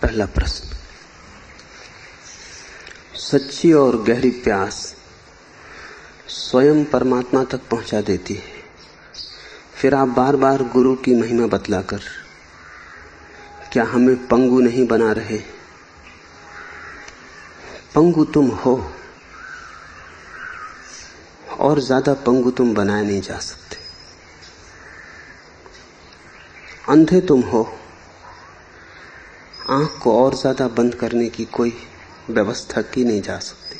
पहला प्रश्न, सच्ची और गहरी प्यास स्वयं परमात्मा तक पहुंचा देती है। फिर आप बार बार गुरु की महिमा बतलाकर क्या हमें पंगु नहीं बना रहे? पंगु तुम हो, और ज्यादा पंगु तुम बनाए नहीं जा सकते। अंधे तुम हो, आंख को और ज्यादा बंद करने की कोई व्यवस्था की नहीं जा सकती।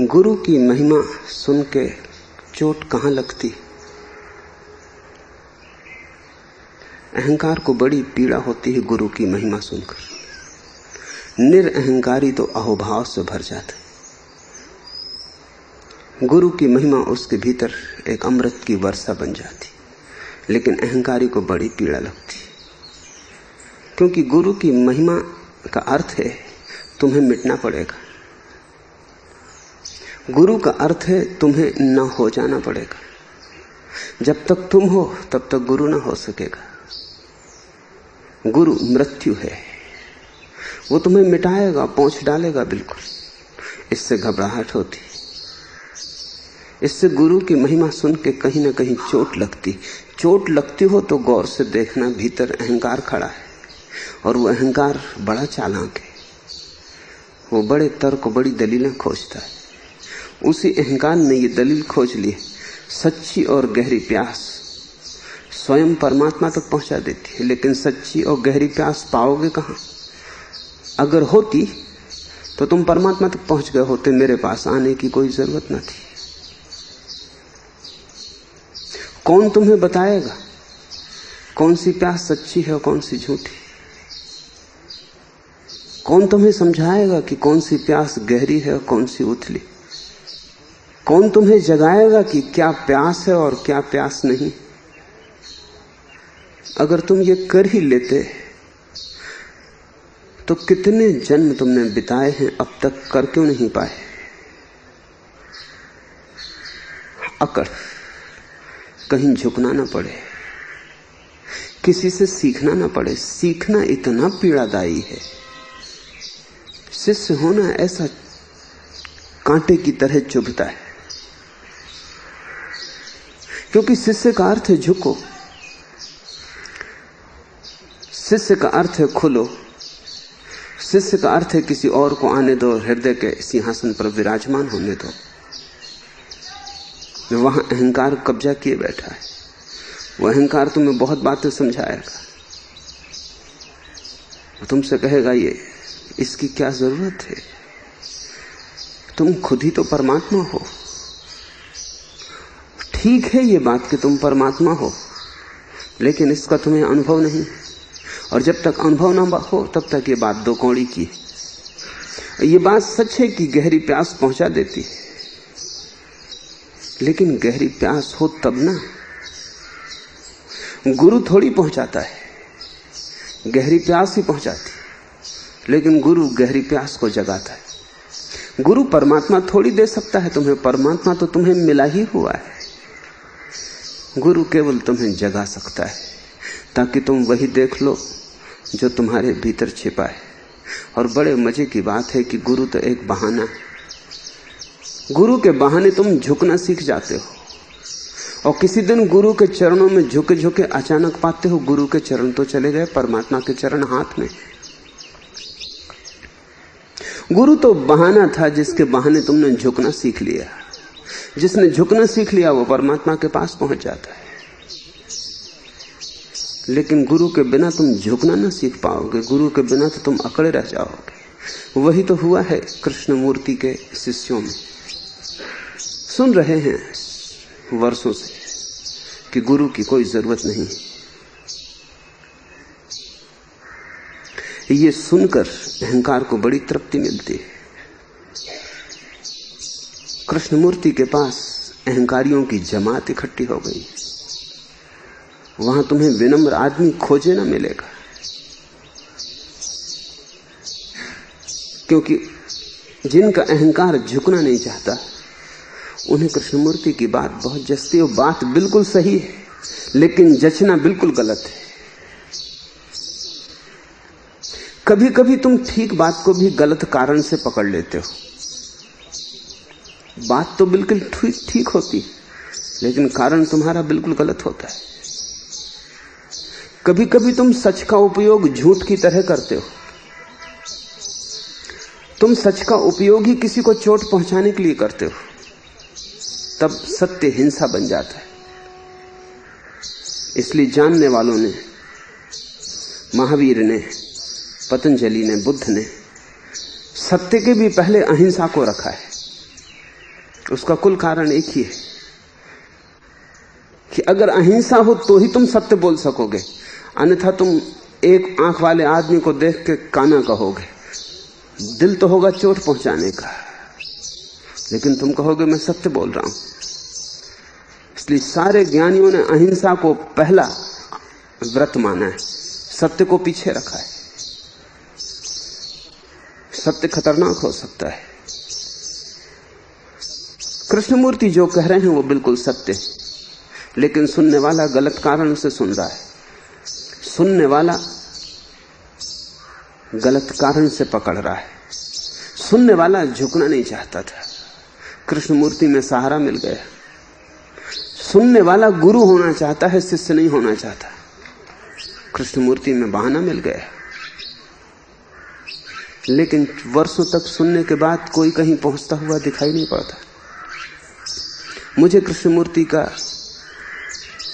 गुरु की महिमा सुन के चोट कहां लगती? अहंकार को बड़ी पीड़ा होती है गुरु की महिमा सुनकर। निरअहंकारी तो अहोभाव से भर जाता है। गुरु की महिमा उसके भीतर एक अमृत की वर्षा बन जाती, लेकिन अहंकारी को बड़ी पीड़ा लगती, क्योंकि गुरु की महिमा का अर्थ है तुम्हें मिटना पड़ेगा। गुरु का अर्थ है तुम्हें न हो जाना पड़ेगा। जब तक तुम हो तब तक गुरु न हो सकेगा। गुरु मृत्यु है, वो तुम्हें मिटाएगा, पहुंच डालेगा बिल्कुल। इससे घबराहट होती, इससे गुरु की महिमा सुन के कहीं ना कहीं चोट लगती। चोट लगती हो तो गौर से देखना, भीतर अहंकार खड़ा है, और वो अहंकार बड़ा चालाक है। वो बड़े तर्क, बड़ी दलीलें खोजता है। उसी अहंकार ने ये दलील खोज ली, सच्ची और गहरी प्यास स्वयं परमात्मा तक पहुंचा देती है। लेकिन सच्ची और गहरी प्यास पाओगे कहां? अगर होती तो तुम परमात्मा तक पहुंच गए होते, मेरे पास आने की कोई जरूरत न थी। कौन तुम्हें बताएगा कौन सी प्यास सच्ची है और कौन सी झूठी? कौन तुम्हें समझाएगा कि कौन सी प्यास गहरी है और कौन सी उथली? कौन तुम्हें जगाएगा कि क्या प्यास है और क्या प्यास नहीं? अगर तुम ये कर ही लेते तो कितने जन्म तुमने बिताए हैं, अब तक कर क्यों नहीं पाए? अकड़, कहीं झुकना ना पड़े, किसी से सीखना ना पड़े। सीखना इतना पीड़ादायी है। शिष्य होना ऐसा कांटे की तरह चुभता है, क्योंकि शिष्य का अर्थ है झुको, शिष्य का अर्थ है खुलो, शिष्य का अर्थ है किसी और को आने दो, हृदय के सिंहासन पर विराजमान होने दो। वहां अहंकार कब्जा किए बैठा है। वो अहंकार तुम्हें बहुत बातें समझाएगा, तुमसे कहेगा ये इसकी क्या जरूरत है? तुम खुद ही तो परमात्मा हो। ठीक है ये बात कि तुम परमात्मा हो, लेकिन इसका तुम्हें अनुभव नहीं, और जब तक अनुभव ना हो तब तक ये बात दो कौड़ी की। ये बात सच है कि गहरी प्यास पहुंचा देती है, लेकिन गहरी प्यास हो तब ना। गुरु थोड़ी पहुंचाता है, गहरी प्यास ही पहुंचाती, लेकिन गुरु गहरी प्यास को जगाता है। गुरु परमात्मा थोड़ी दे सकता है तुम्हें, परमात्मा तो तुम्हें मिला ही हुआ है। गुरु केवल तुम्हें जगा सकता है, ताकि तुम वही देख लो जो तुम्हारे भीतर छिपा है। और बड़े मजे की बात है कि गुरु तो एक बहाना है। गुरु के बहाने तुम झुकना सीख जाते हो, और किसी दिन गुरु के चरणों में झुके झुके अचानक पाते हो गुरु के चरण तो चले गए, परमात्मा के चरण हाथ में। गुरु तो बहाना था जिसके बहाने तुमने झुकना सीख लिया। जिसने झुकना सीख लिया वो परमात्मा के पास पहुंच जाता है। लेकिन गुरु के बिना तुम झुकना ना सीख पाओगे, गुरु के बिना तो तुम अकड़े रह जाओगे। वही तो हुआ है कृष्णमूर्ति के शिष्यों में। सुन रहे हैं वर्षों से कि गुरु की कोई जरूरत नहीं। ये सुनकर अहंकार को बड़ी तृप्ति मिलती है। कृष्णमूर्ति के पास अहंकारियों की जमात इकट्ठी हो गई। वहां तुम्हें विनम्र आदमी खोजे ना मिलेगा, क्योंकि जिनका अहंकार झुकना नहीं चाहता उन्हें कृष्णमूर्ति की बात बहुत जचती है। बात बिल्कुल सही है, लेकिन जचना बिल्कुल गलत है। कभी कभी तुम ठीक बात को भी गलत कारण से पकड़ लेते हो। बात तो बिल्कुल ठीक होती है, लेकिन कारण तुम्हारा बिल्कुल गलत होता है। कभी कभी तुम सच का उपयोग झूठ की तरह करते हो। तुम सच का उपयोग ही किसी को चोट पहुंचाने के लिए करते हो, तब सत्य हिंसा बन जाता है। इसलिए जानने वालों ने, महावीर ने, पतंजलि ने, बुद्ध ने सत्य के भी पहले अहिंसा को रखा है। उसका कुल कारण एक ही है कि अगर अहिंसा हो तो ही तुम सत्य बोल सकोगे, अन्यथा तुम एक आंख वाले आदमी को देख के काना कहोगे। दिल तो होगा चोट पहुंचाने का, लेकिन तुम कहोगे मैं सत्य बोल रहा हूं। इसलिए सारे ज्ञानियों ने अहिंसा को पहला व्रत माना है, सत्य को पीछे रखा है। सत्य खतरनाक हो सकता है। कृष्णमूर्ति जो कह रहे हैं वो बिल्कुल सत्य है, लेकिन सुनने वाला गलत कारण से सुन रहा है। सुनने वाला गलत कारण से पकड़ रहा है। सुनने वाला झुकना नहीं चाहता था, कृष्णमूर्ति में सहारा मिल गया। सुनने वाला गुरु होना चाहता है, शिष्य नहीं होना चाहता। कृष्णमूर्ति में बहाना मिल गया। लेकिन वर्षों तक सुनने के बाद कोई कहीं पहुंचता हुआ दिखाई नहीं पड़ता। मुझे कृष्णमूर्ति का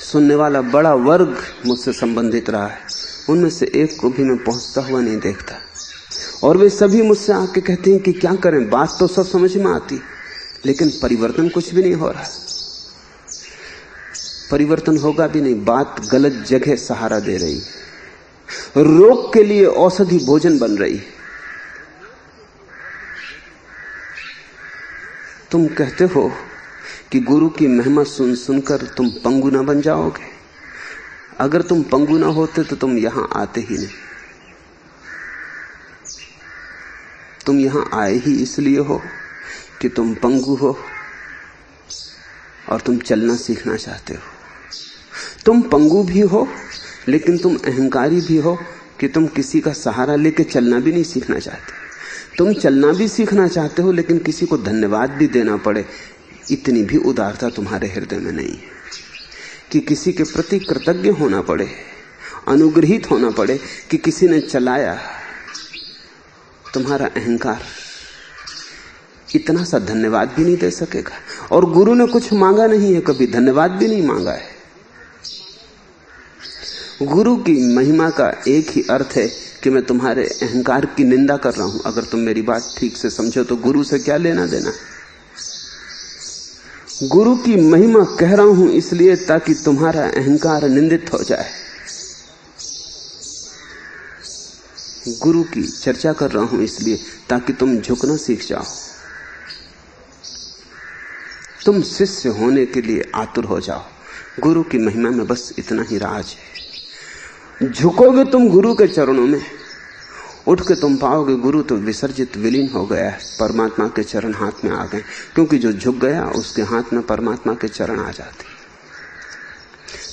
सुनने वाला बड़ा वर्ग मुझसे संबंधित रहा है, उनमें से एक को भी मैं पहुंचता हुआ नहीं देखता। और वे सभी मुझसे आके कहते हैं कि क्या करें, बात तो सब समझ में आती, लेकिन परिवर्तन कुछ भी नहीं हो रहा। परिवर्तन होगा भी नहीं, बात गलत जगह सहारा दे रही, रोग के लिए औषधि भोजन बन रही। तुम कहते हो कि गुरु की महिमा सुन सुनकर तुम पंगु ना बन जाओगे। अगर तुम पंगु ना होते तो तुम यहां आते ही नहीं। तुम यहां आए ही इसलिए हो कि तुम पंगु हो और तुम चलना सीखना चाहते हो। तुम पंगु भी हो, लेकिन तुम अहंकारी भी हो कि तुम किसी का सहारा लेके चलना भी नहीं सीखना चाहते। तुम चलना भी सीखना चाहते हो, लेकिन किसी को धन्यवाद भी देना पड़े, इतनी भी उदारता तुम्हारे हृदय में नहीं है कि किसी के प्रति कृतज्ञ होना पड़े, अनुग्रहित होना पड़े कि किसी ने चलाया। तुम्हारा अहंकार इतना सा धन्यवाद भी नहीं दे सकेगा। और गुरु ने कुछ मांगा नहीं है, कभी धन्यवाद भी नहीं मांगा है। गुरु की महिमा का एक ही अर्थ है कि मैं तुम्हारे अहंकार की निंदा कर रहा हूं। अगर तुम मेरी बात ठीक से समझो तो गुरु से क्या लेना देना। गुरु की महिमा कह रहा हूं इसलिए ताकि तुम्हारा अहंकार निंदित हो जाए। गुरु की चर्चा कर रहा हूं इसलिए ताकि तुम झुकना सीख जाओ, तुम शिष्य होने के लिए आतुर हो जाओ। गुरु की महिमा में बस इतना ही राज है। झुकोगे तुम गुरु के चरणों में, उठ के तुम पाओगे गुरु तो विसर्जित विलीन हो गया है, परमात्मा के चरण हाथ में आ गए। क्योंकि जो झुक गया उसके हाथ में परमात्मा के चरण आ जाते।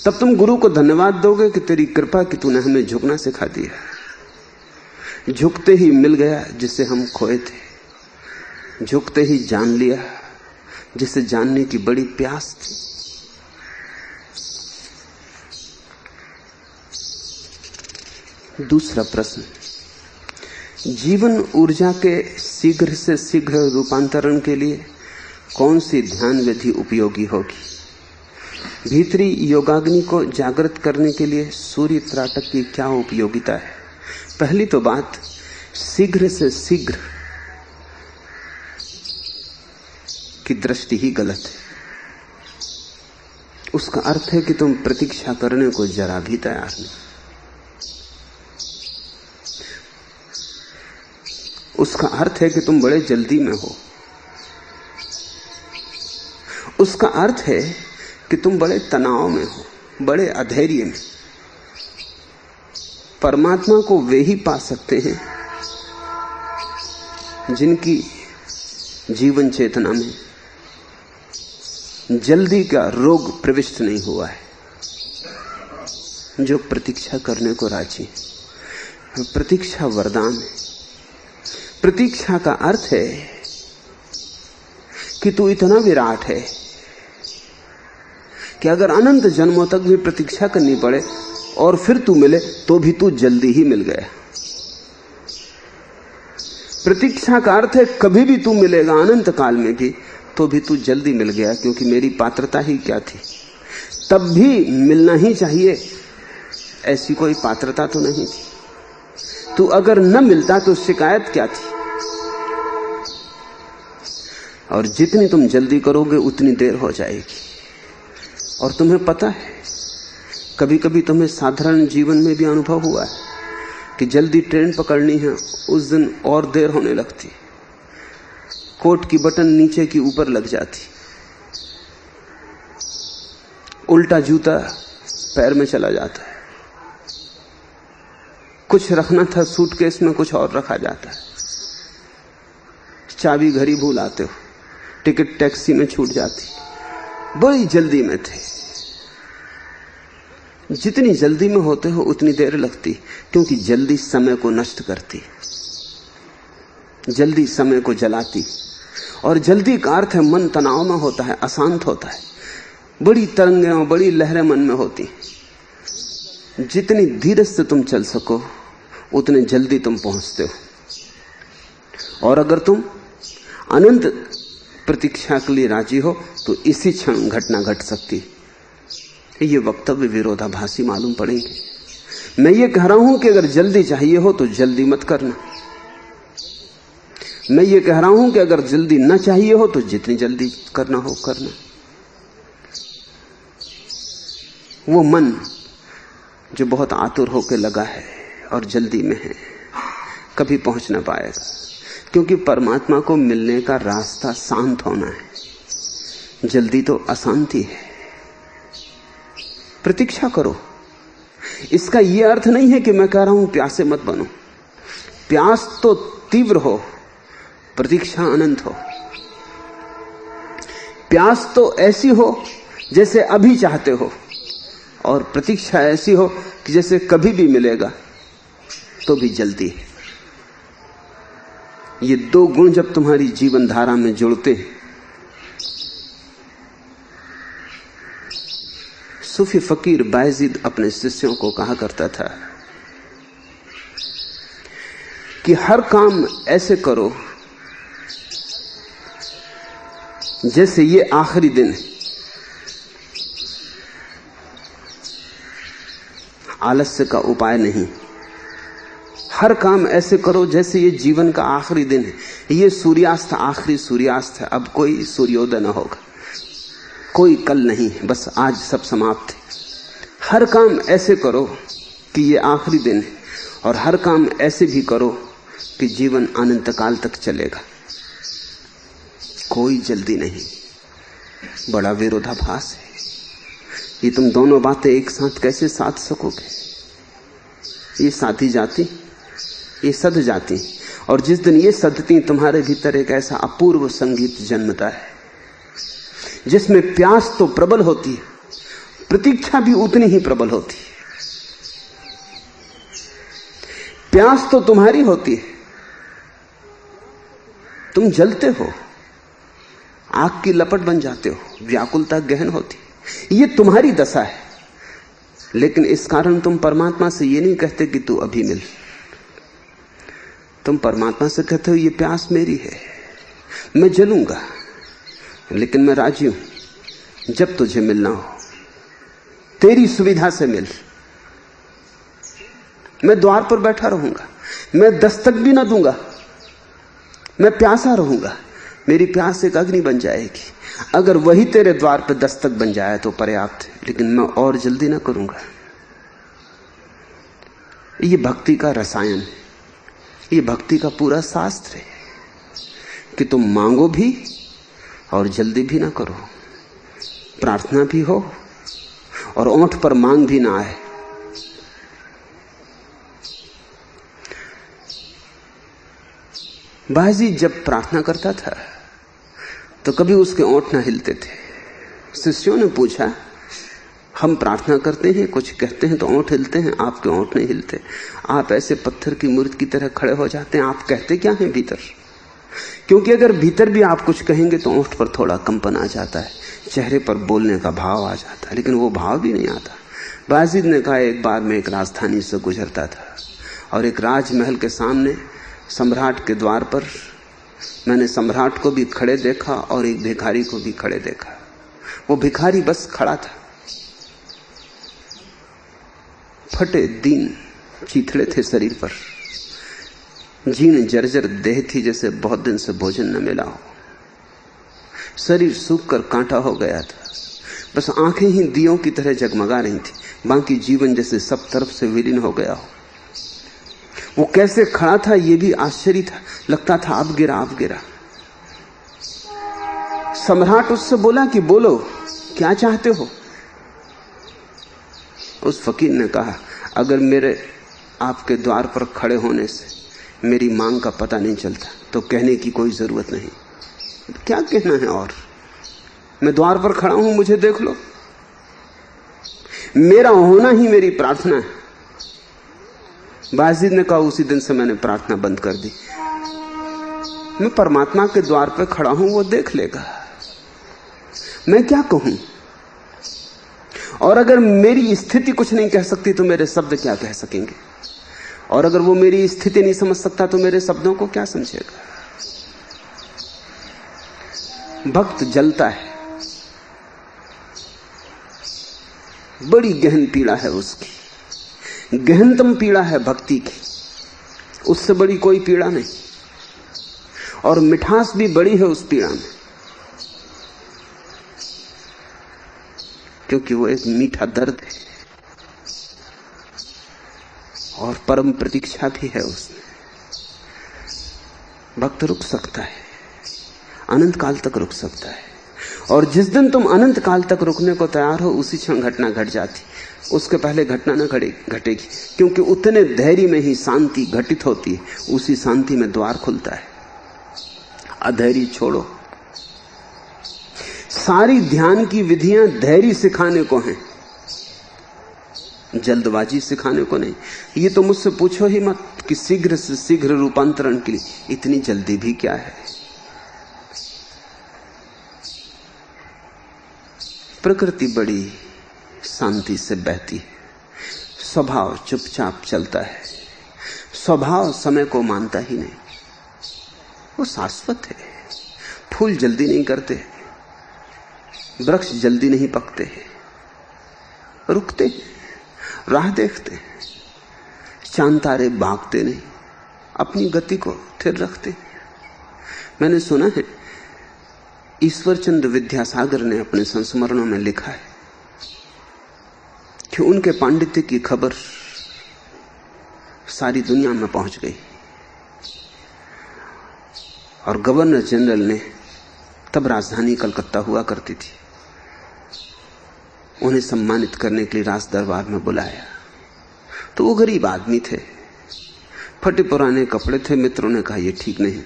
तब तुम गुरु को धन्यवाद दोगे कि तेरी कृपा कि तूने हमें झुकना सिखा दिया। झुकते ही मिल गया जिसे हम खोए थे, झुकते ही जान लिया जिसे जानने की बड़ी प्यास थी। दूसरा प्रश्न, जीवन ऊर्जा के शीघ्र से शीघ्र रूपांतरण के लिए कौन सी ध्यान विधि उपयोगी होगी? भीतरी योगाग्नि को जागृत करने के लिए सूर्य त्राटक की क्या उपयोगिता है? पहली तो बात, शीघ्र से शीघ्र की दृष्टि ही गलत है। उसका अर्थ है कि तुम प्रतीक्षा करने को जरा भी तैयार नहीं। उसका अर्थ है कि तुम बड़े जल्दी में हो। उसका अर्थ है कि तुम बड़े तनाव में हो, बड़े अधैर्य में। परमात्मा को वे ही पा सकते हैं जिनकी जीवन चेतना में जल्दी का रोग प्रविष्ट नहीं हुआ है, जो प्रतीक्षा करने को राजी। प्रतीक्षा वरदान है। प्रतीक्षा का अर्थ है कि तू इतना विराट है कि अगर अनंत जन्मों तक भी प्रतीक्षा करनी पड़े और फिर तू मिले तो भी तू जल्दी ही मिल गया। प्रतीक्षा का अर्थ है कभी भी तू मिलेगा अनंत काल में भी तो भी तू जल्दी मिल गया, क्योंकि मेरी पात्रता ही क्या थी। तब भी मिलना ही चाहिए, ऐसी कोई पात्रता तो नहीं थी। तू अगर न मिलता तो शिकायत क्या थी। और जितनी तुम जल्दी करोगे उतनी देर हो जाएगी। और तुम्हें पता है, कभी कभी तुम्हें साधारण जीवन में भी अनुभव हुआ है कि जल्दी ट्रेन पकड़नी है, उस दिन और देर होने लगती, कोट की बटन नीचे की ऊपर लग जाती, उल्टा जूता पैर में चला जाता है, कुछ रखना था सूटकेस में कुछ और रखा जाता है, चाबी घर ही भूल आते हो, टिकट टैक्सी में छूट जाती। बड़ी जल्दी में थे। जितनी जल्दी में होते हो उतनी देर लगती, क्योंकि जल्दी समय को नष्ट करती, जल्दी समय को जलाती। और जल्दी का अर्थ है मन तनाव में होता है, अशांत होता है, बड़ी तरंगें और बड़ी लहरें मन में होती। जितनी धीरज से तुम चल सको उतने जल्दी तुम पहुंचते हो। और अगर तुम अनंत प्रतीक्षा के लिए राजी हो तो इसी क्षण घटना घट सकती। ये वक्तव्य विरोधाभासी मालूम पड़ेंगे। मैं ये कह रहा हूं कि अगर जल्दी चाहिए हो तो जल्दी मत करना। मैं ये कह रहा हूं कि अगर जल्दी न चाहिए हो तो जितनी जल्दी करना हो करना। वो मन जो बहुत आतुर होकर लगा है और जल्दी में है कभी पहुंच ना पाएगा, क्योंकि परमात्मा को मिलने का रास्ता शांत होना है। जल्दी तो अशांति है। प्रतीक्षा करो। इसका यह अर्थ नहीं है कि मैं कह रहा हूं प्यासे मत बनो। प्यास तो तीव्र हो, प्रतीक्षा अनंत हो। प्यास तो ऐसी हो जैसे अभी चाहते हो, और प्रतीक्षा ऐसी हो कि जैसे कभी भी मिलेगा तो भी जल्दी है। ये दो गुण जब तुम्हारी जीवन धारा में जुड़ते हैं, सूफी फकीर बायजीद अपने शिष्यों को कहा करता था कि हर काम ऐसे करो जैसे ये आखिरी दिन है। आलस्य का उपाय नहीं। हर काम ऐसे करो जैसे ये जीवन का आखिरी दिन है। ये सूर्यास्त आखिरी सूर्यास्त है, अब कोई सूर्योदय न होगा, कोई कल नहीं, बस आज सब समाप्त है। हर काम ऐसे करो कि ये आखिरी दिन है, और हर काम ऐसे भी करो कि जीवन अनंत काल तक चलेगा। कोई जल्दी नहीं। बड़ा विरोधाभास है। ये तुम दोनों बातें एक साथ कैसे साध सकोगे? ये साधी जाती, ये सध जाती, और जिस दिन ये सधती तुम्हारे भीतर एक ऐसा अपूर्व संगीत जन्मता है जिसमें प्यास तो प्रबल होती है, प्रतीक्षा भी उतनी ही प्रबल होती है। प्यास तो तुम्हारी होती है, तुम जलते हो, आग की लपट बन जाते हो, व्याकुलता गहन होती है। ये तुम्हारी दशा है। लेकिन इस कारण तुम परमात्मा से ये नहीं कहते कि तू अभी मिल। तुम परमात्मा से कहते हो ये प्यास मेरी है, मैं जलूंगा, लेकिन मैं राजी हूं जब तुझे मिलना हो तेरी सुविधा से मिल। मैं द्वार पर बैठा रहूंगा, मैं दस्तक भी ना दूंगा, मैं प्यासा रहूंगा। मेरी प्यास एक अग्नि बन जाएगी। अगर वही तेरे द्वार पर दस्तक बन जाए तो पर्याप्त है, लेकिन मैं और जल्दी ना करूंगा। ये भक्ति का रसायन है, ये भक्ति का पूरा शास्त्र है कि तुम मांगो भी और जल्दी भी ना करो, प्रार्थना भी हो और ओंठ पर मांग भी ना आए। बायजीद जब प्रार्थना करता था तो कभी उसके ओंठ ना हिलते थे। शिष्यों ने पूछा, हम प्रार्थना करते हैं, कुछ कहते हैं तो ओंठ हिलते हैं, आपके ओंठ नहीं हिलते। आप ऐसे पत्थर की मूर्ति की तरह खड़े हो जाते हैं। आप कहते क्या हैं भीतर? क्योंकि अगर भीतर भी आप कुछ कहेंगे तो ओंठ पर थोड़ा कंपन आ जाता है, चेहरे पर बोलने का भाव आ जाता है, लेकिन वो भाव भी नहीं आता। बायजीद ने कहा, एक बार मैं एक राजधानी से गुजरता था और एक राजमहल के सामने सम्राट के द्वार पर मैंने सम्राट को भी खड़े देखा और एक भिखारी को भी खड़े देखा। वो भिखारी बस खड़ा था, फटे दीन चीथड़े थे शरीर पर, जीर्ण जर्जर देह थी जैसे बहुत दिन से भोजन न मिला हो, शरीर सूख कर कांटा हो गया था, बस आंखें ही दियों की तरह जगमगा रही थी, बाकी जीवन जैसे सब तरफ से विलीन हो गया हो। वो कैसे खड़ा था ये भी आश्चर्य था, लगता था अब गिरा। सम्राट उससे बोला कि बोलो क्या चाहते हो? उस फकीर ने कहा, अगर मेरे आपके द्वार पर खड़े होने से मेरी मांग का पता नहीं चलता तो कहने की कोई जरूरत नहीं। क्या कहना है? और मैं द्वार पर खड़ा हूं, मुझे देख लो। मेरा होना ही मेरी प्रार्थना है। बायजीद ने कहा, उसी दिन से मैंने प्रार्थना बंद कर दी। मैं परमात्मा के द्वार पर खड़ा हूं, वो देख लेगा, मैं क्या कहूं? और अगर मेरी स्थिति कुछ नहीं कह सकती तो मेरे शब्द क्या कह सकेंगे? और अगर वो मेरी स्थिति नहीं समझ सकता तो मेरे शब्दों को क्या समझेगा? भक्त जलता है, बड़ी गहन पीड़ा है उसकी, गहनतम पीड़ा है भक्ति की, उससे बड़ी कोई पीड़ा नहीं। और मिठास भी बड़ी है उस पीड़ा में, क्योंकि वो एक मीठा दर्द है और परम प्रतीक्षा भी है उसमें। भक्त रुक सकता है, अनंत काल तक रुक सकता है, और जिस दिन तुम अनंत काल तक रुकने को तैयार हो उसी क्षण घटना घट जाती, उसके पहले घटना न घटेगी, क्योंकि उतने धैर्य में ही शांति घटित होती है, उसी शांति में द्वार खुलता है। अधैर्य छोड़ो। सारी ध्यान की विधियां धैर्य सिखाने को हैं, जल्दबाजी सिखाने को नहीं। ये तो मुझसे पूछो ही मत कि शीघ्र से शीघ्र रूपांतरण के लिए इतनी जल्दी भी क्या है। प्रकृति बड़ी शांति से बहती है, स्वभाव चुपचाप चलता है, स्वभाव समय को मानता ही नहीं, वो शाश्वत है। फूल जल्दी नहीं करते, वृक्ष जल्दी नहीं पकते, रुकते, राह देखते, चांद तारे भागते नहीं, अपनी गति को स्थिर रखते। मैंने सुना है ईश्वरचंद्र विद्यासागर ने अपने संस्मरणों में लिखा है कि उनके पांडित्य की खबर सारी दुनिया में पहुंच गई और गवर्नर जनरल ने, तब राजधानी कलकत्ता हुआ करती थी, उन्हें सम्मानित करने के लिए राज दरबार में बुलाया। तो वो गरीब आदमी थे, फटे पुराने कपड़े थे। मित्रों ने कहा, यह ठीक नहीं,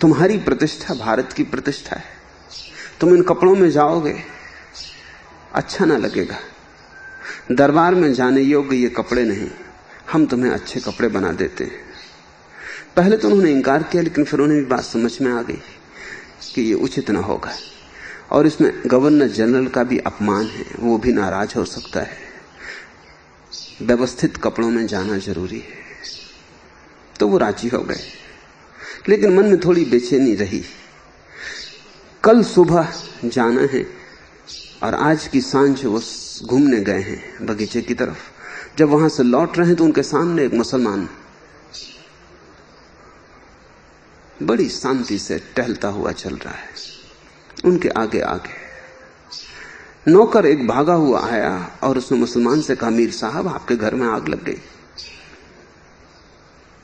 तुम्हारी प्रतिष्ठा भारत की प्रतिष्ठा है, तुम इन कपड़ों में जाओगे अच्छा ना लगेगा, दरबार में जाने योग्य ये कपड़े नहीं, हम तुम्हें अच्छे कपड़े बना देते हैं। पहले तो उन्होंने इनकार किया, लेकिन फिर उन्हें भी बात समझ में आ गई कि ये उचित ना होगा और इसमें गवर्नर जनरल का भी अपमान है, वो भी नाराज हो सकता है, व्यवस्थित कपड़ों में जाना जरूरी है। तो वो राजी हो गए, लेकिन मन में थोड़ी बेचैनी रही। कल सुबह जाना है और आज की सांझ वो घूमने गए हैं बगीचे की तरफ। जब वहां से लौट रहे हैं तो उनके सामने एक मुसलमान बड़ी शांति से टहलता हुआ चल रहा है। उनके आगे आगे नौकर एक भागा हुआ आया और उसने मुसलमान से कहा, मीर साहब आपके घर में आग लग गई।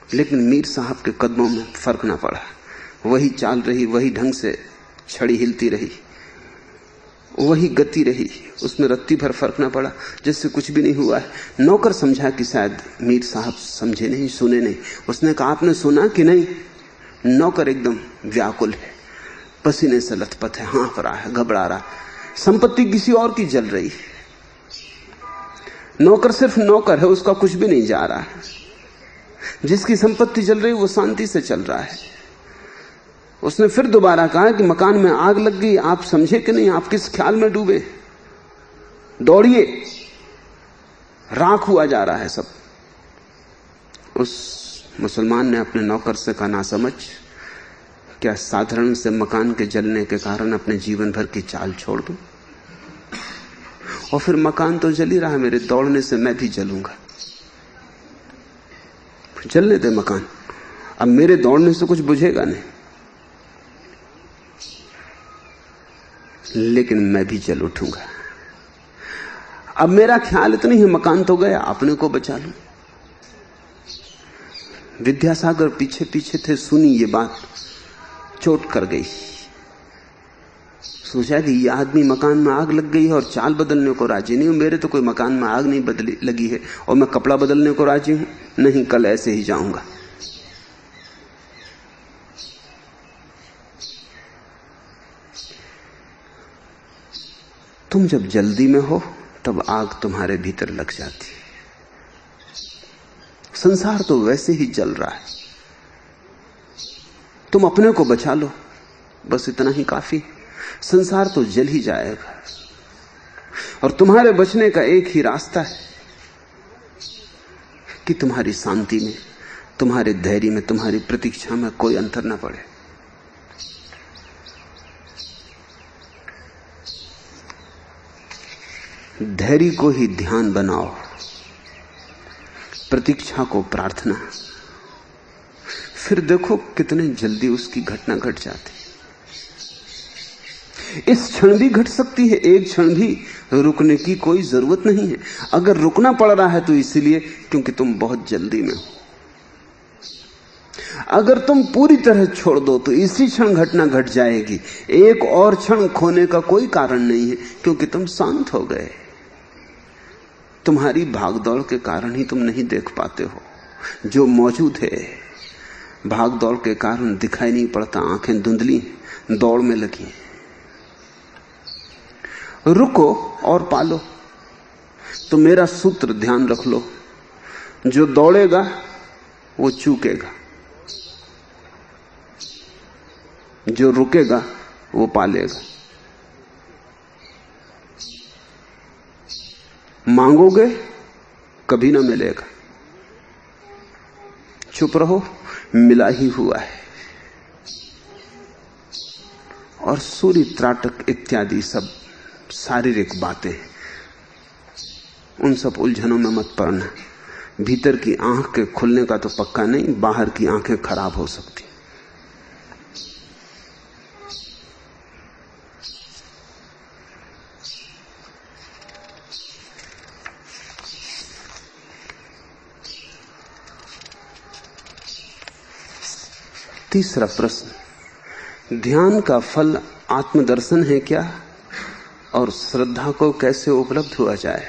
लेकिन मीर साहब के कदमों में फर्क ना पड़ा, वही चाल रही, वही ढंग से छड़ी हिलती रही, वही गति रही, उसमें रत्ती भर फर्क ना पड़ा, जिससे कुछ भी नहीं हुआ है। नौकर समझा कि शायद मीर साहब समझे नहीं, सुने नहीं। उसने कहा, आपने सुना कि नहीं? नौकर एकदम व्याकुल है, पसीने से लथपथ है, हाँफ रहा है, घबरा रहा है। संपत्ति किसी और की जल रही है। नौकर सिर्फ नौकर है, उसका कुछ भी नहीं जा रहा है। जिसकी संपत्ति जल रही वो शांति से चल रहा है। उसने फिर दोबारा कहा कि मकान में आग लग गई, आप समझे कि नहीं, आप किस ख्याल में डूबे, दौड़िए, राख हुआ जा रहा है सब। उस मुसलमान ने अपने नौकर से कहा, ना समझ, क्या साधारण से मकान के जलने के कारण अपने जीवन भर की चाल छोड़ दूं? और फिर मकान तो जल ही रहा है, मेरे दौड़ने से मैं भी जलूंगा। जलने दे मकान, अब मेरे दौड़ने से कुछ बुझेगा नहीं, लेकिन मैं भी जल उठूंगा। अब मेरा ख्याल इतना ही, मकान तो गया, अपने को बचा लूं। विद्यासागर पीछे पीछे थे, सुनी ये बात, चोट कर गई। सोचा कि ये आदमी मकान में आग लग गई है और चाल बदलने को राजी नहीं हूं। मेरे तो कोई मकान में आग नहीं बदली लगी है और मैं कपड़ा बदलने को राजी हूं। नहीं, कल ऐसे ही जाऊंगा। तुम जब जल्दी में हो तब आग तुम्हारे भीतर लग जाती है। संसार तो वैसे ही जल रहा है, तुम अपने को बचा लो, बस इतना ही काफी। संसार तो जल ही जाएगा और तुम्हारे बचने का एक ही रास्ता है कि तुम्हारी शांति में, तुम्हारे धैर्य में, तुम्हारी प्रतीक्षा में कोई अंतर न पड़े। धैर्य को ही ध्यान बनाओ, प्रतीक्षा को प्रार्थना, फिर देखो कितने जल्दी उसकी घटना घट जाती। इस क्षण भी घट सकती है, एक क्षण भी रुकने की कोई जरूरत नहीं है। अगर रुकना पड़ रहा है तो इसलिए क्योंकि तुम बहुत जल्दी में हो। अगर तुम पूरी तरह छोड़ दो तो इसी क्षण घटना घट जाएगी। एक और क्षण खोने का कोई कारण नहीं है, क्योंकि तुम शांत हो गए। तुम्हारी भागदौड़ के कारण ही तुम नहीं देख पाते हो जो मौजूद है। भागदौड़ के कारण दिखाई नहीं पड़ता, आंखें धुंधली, दौड़ में लगी। रुको और पालो। तो मेरा सूत्र ध्यान रख लो, जो दौड़ेगा वो चूकेगा, जो रुकेगा वो पालेगा। मांगोगे कभी ना मिलेगा, चुप रहो, मिला ही हुआ है। और सूर्य त्राटक इत्यादि सब शारीरिक बातें, उन सब उलझनों में मत पड़ना। भीतर की आंख के खुलने का तो पक्का नहीं, बाहर की आंखें खराब हो सकती। तीसरा प्रश्न, ध्यान का फल आत्मदर्शन है क्या और श्रद्धा को कैसे उपलब्ध हुआ जाए?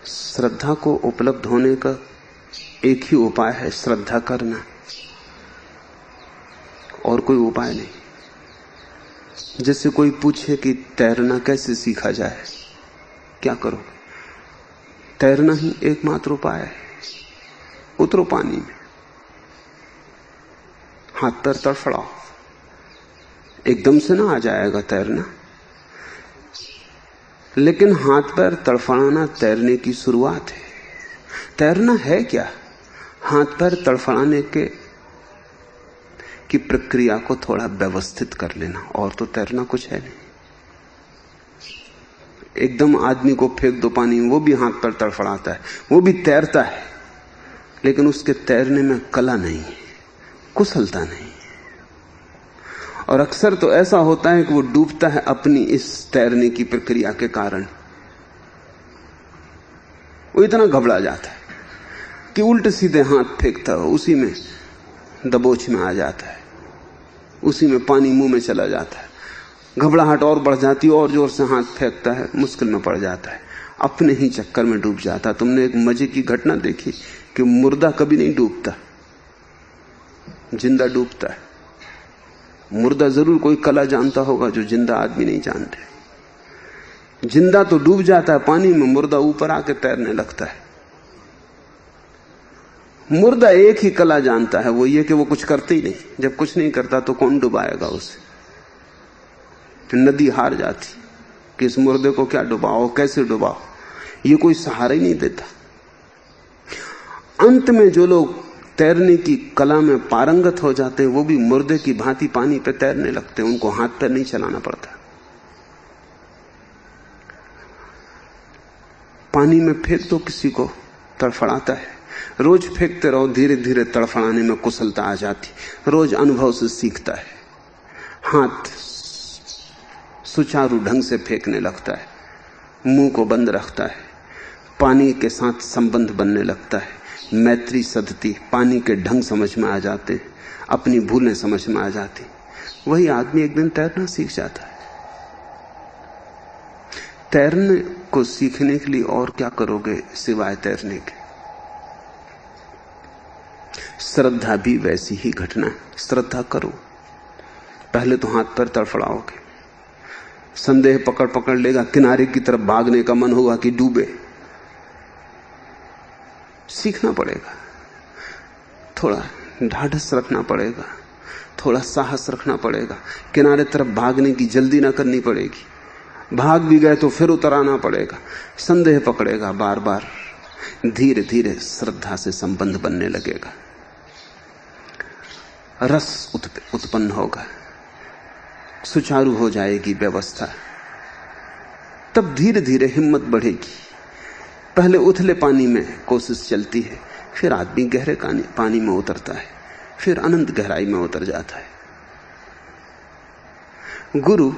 श्रद्धा को उपलब्ध होने का एक ही उपाय है, श्रद्धा करना, और कोई उपाय नहीं। जैसे कोई पूछे कि तैरना कैसे सीखा जाए, क्या करो? तैरना ही एकमात्र उपाय है। उतरो पानी में, हाथ पैर तड़फड़ाओ, एकदम से ना आ जाएगा तैरना, लेकिन हाथ पैर तड़फड़ाना तैरने की शुरुआत है। तैरना है क्या? हाथ पैर तड़फड़ाने की प्रक्रिया को थोड़ा व्यवस्थित कर लेना, और तो तैरना कुछ है नहीं। एकदम आदमी को फेंक दो पानी में, वो भी हाथ पैर तड़फड़ाता है, वो भी तैरता है, लेकिन उसके तैरने में कला नहीं है, कुशलता नहीं। और अक्सर तो ऐसा होता है कि वो डूबता है अपनी इस तैरने की प्रक्रिया के कारण। वो इतना घबरा जाता है कि उल्टे सीधे हाथ फेंकता है, उसी में दबोच में आ जाता है, उसी में पानी मुंह में चला जाता है। घबराहट और बढ़ जाती है, और जोर से हाथ फेंकता है, मुश्किल में पड़ जाता है, अपने ही चक्कर में डूब जाता है। तुमने एक मजे की घटना देखी कि मुर्दा कभी नहीं डूबता, जिंदा डूबता है। मुर्दा जरूर कोई कला जानता होगा जो जिंदा आदमी नहीं जानते। जिंदा तो डूब जाता है पानी में, मुर्दा ऊपर आके तैरने लगता है। मुर्दा एक ही कला जानता है, वो ये कि वो कुछ करते ही नहीं। जब कुछ नहीं करता तो कौन डुबाएगा उसे? तो नदी हार जाती कि इस मुर्दे को क्या डुबाओ, कैसे डुबाओ, ये कोई सहारा ही नहीं देता। अंत में जो लोग तैरने की कला में पारंगत हो जाते हैं वो भी मुर्दे की भांति पानी पे तैरने लगते हैं, उनको हाथ पैर नहीं चलाना पड़ता। पानी में फेंक दो किसी को, तड़फड़ाता है, रोज फेंकते रहो, धीरे धीरे तड़फड़ाने में कुशलता आ जाती, रोज अनुभव से सीखता है, हाथ सुचारू ढंग से फेंकने लगता है, मुंह को बंद रखता है, पानी के साथ संबंध बनने लगता है, मैत्री सधती, पानी के ढंग समझ में आ जाते, अपनी भूलें समझ में आ जाती। वही आदमी एक दिन तैरना सीख जाता है। तैरने को सीखने के लिए और क्या करोगे सिवाय तैरने के? श्रद्धा भी वैसी ही घटना है। श्रद्धा करो, पहले तो हाथ पैर तड़फड़ाओगे, संदेह पकड़ पकड़ लेगा, किनारे की तरफ भागने का मन होगा कि डूबे। सीखना पड़ेगा, थोड़ा ढाढ़स रखना पड़ेगा, थोड़ा साहस रखना पड़ेगा, किनारे तरफ भागने की जल्दी ना करनी पड़ेगी। भाग भी गए तो फिर उतर आना पड़ेगा, संदेह पकड़ेगा बार बार। धीरे धीरे श्रद्धा से संबंध बनने लगेगा, रस उत्पन्न होगा, सुचारू हो जाएगी व्यवस्था। तब धीरे धीरे हिम्मत बढ़ेगी। पहले उथले पानी में कोशिश चलती है, फिर आदमी गहरे पानी में उतरता है, फिर अनंत गहराई में उतर जाता है। गुरु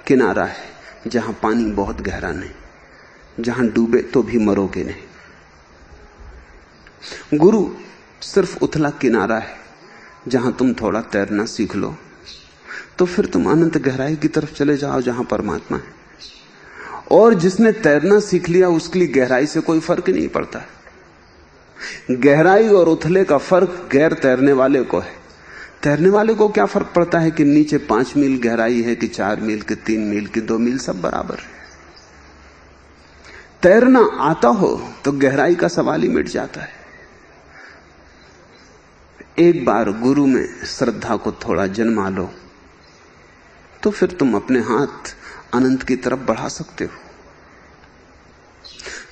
किनारा है जहां पानी बहुत गहरा नहीं, जहां डूबे तो भी मरोगे नहीं। गुरु सिर्फ उथला किनारा है जहां तुम थोड़ा तैरना सीख लो तो फिर तुम अनंत गहराई की तरफ चले जाओ जहां परमात्मा है। और जिसने तैरना सीख लिया उसके लिए गहराई से कोई फर्क नहीं पड़ता। गहराई और उथले का फर्क गैर तैरने वाले को है। तैरने वाले को क्या फर्क पड़ता है कि नीचे 5 मील गहराई है कि 4 मील कि 3 मील कि 2 मील, सब बराबर है। तैरना आता हो तो गहराई का सवाल ही मिट जाता है। एक बार गुरु में श्रद्धा को थोड़ा जन्मा लो तो फिर तुम अपने हाथ अनंत की तरफ बढ़ा सकते हो।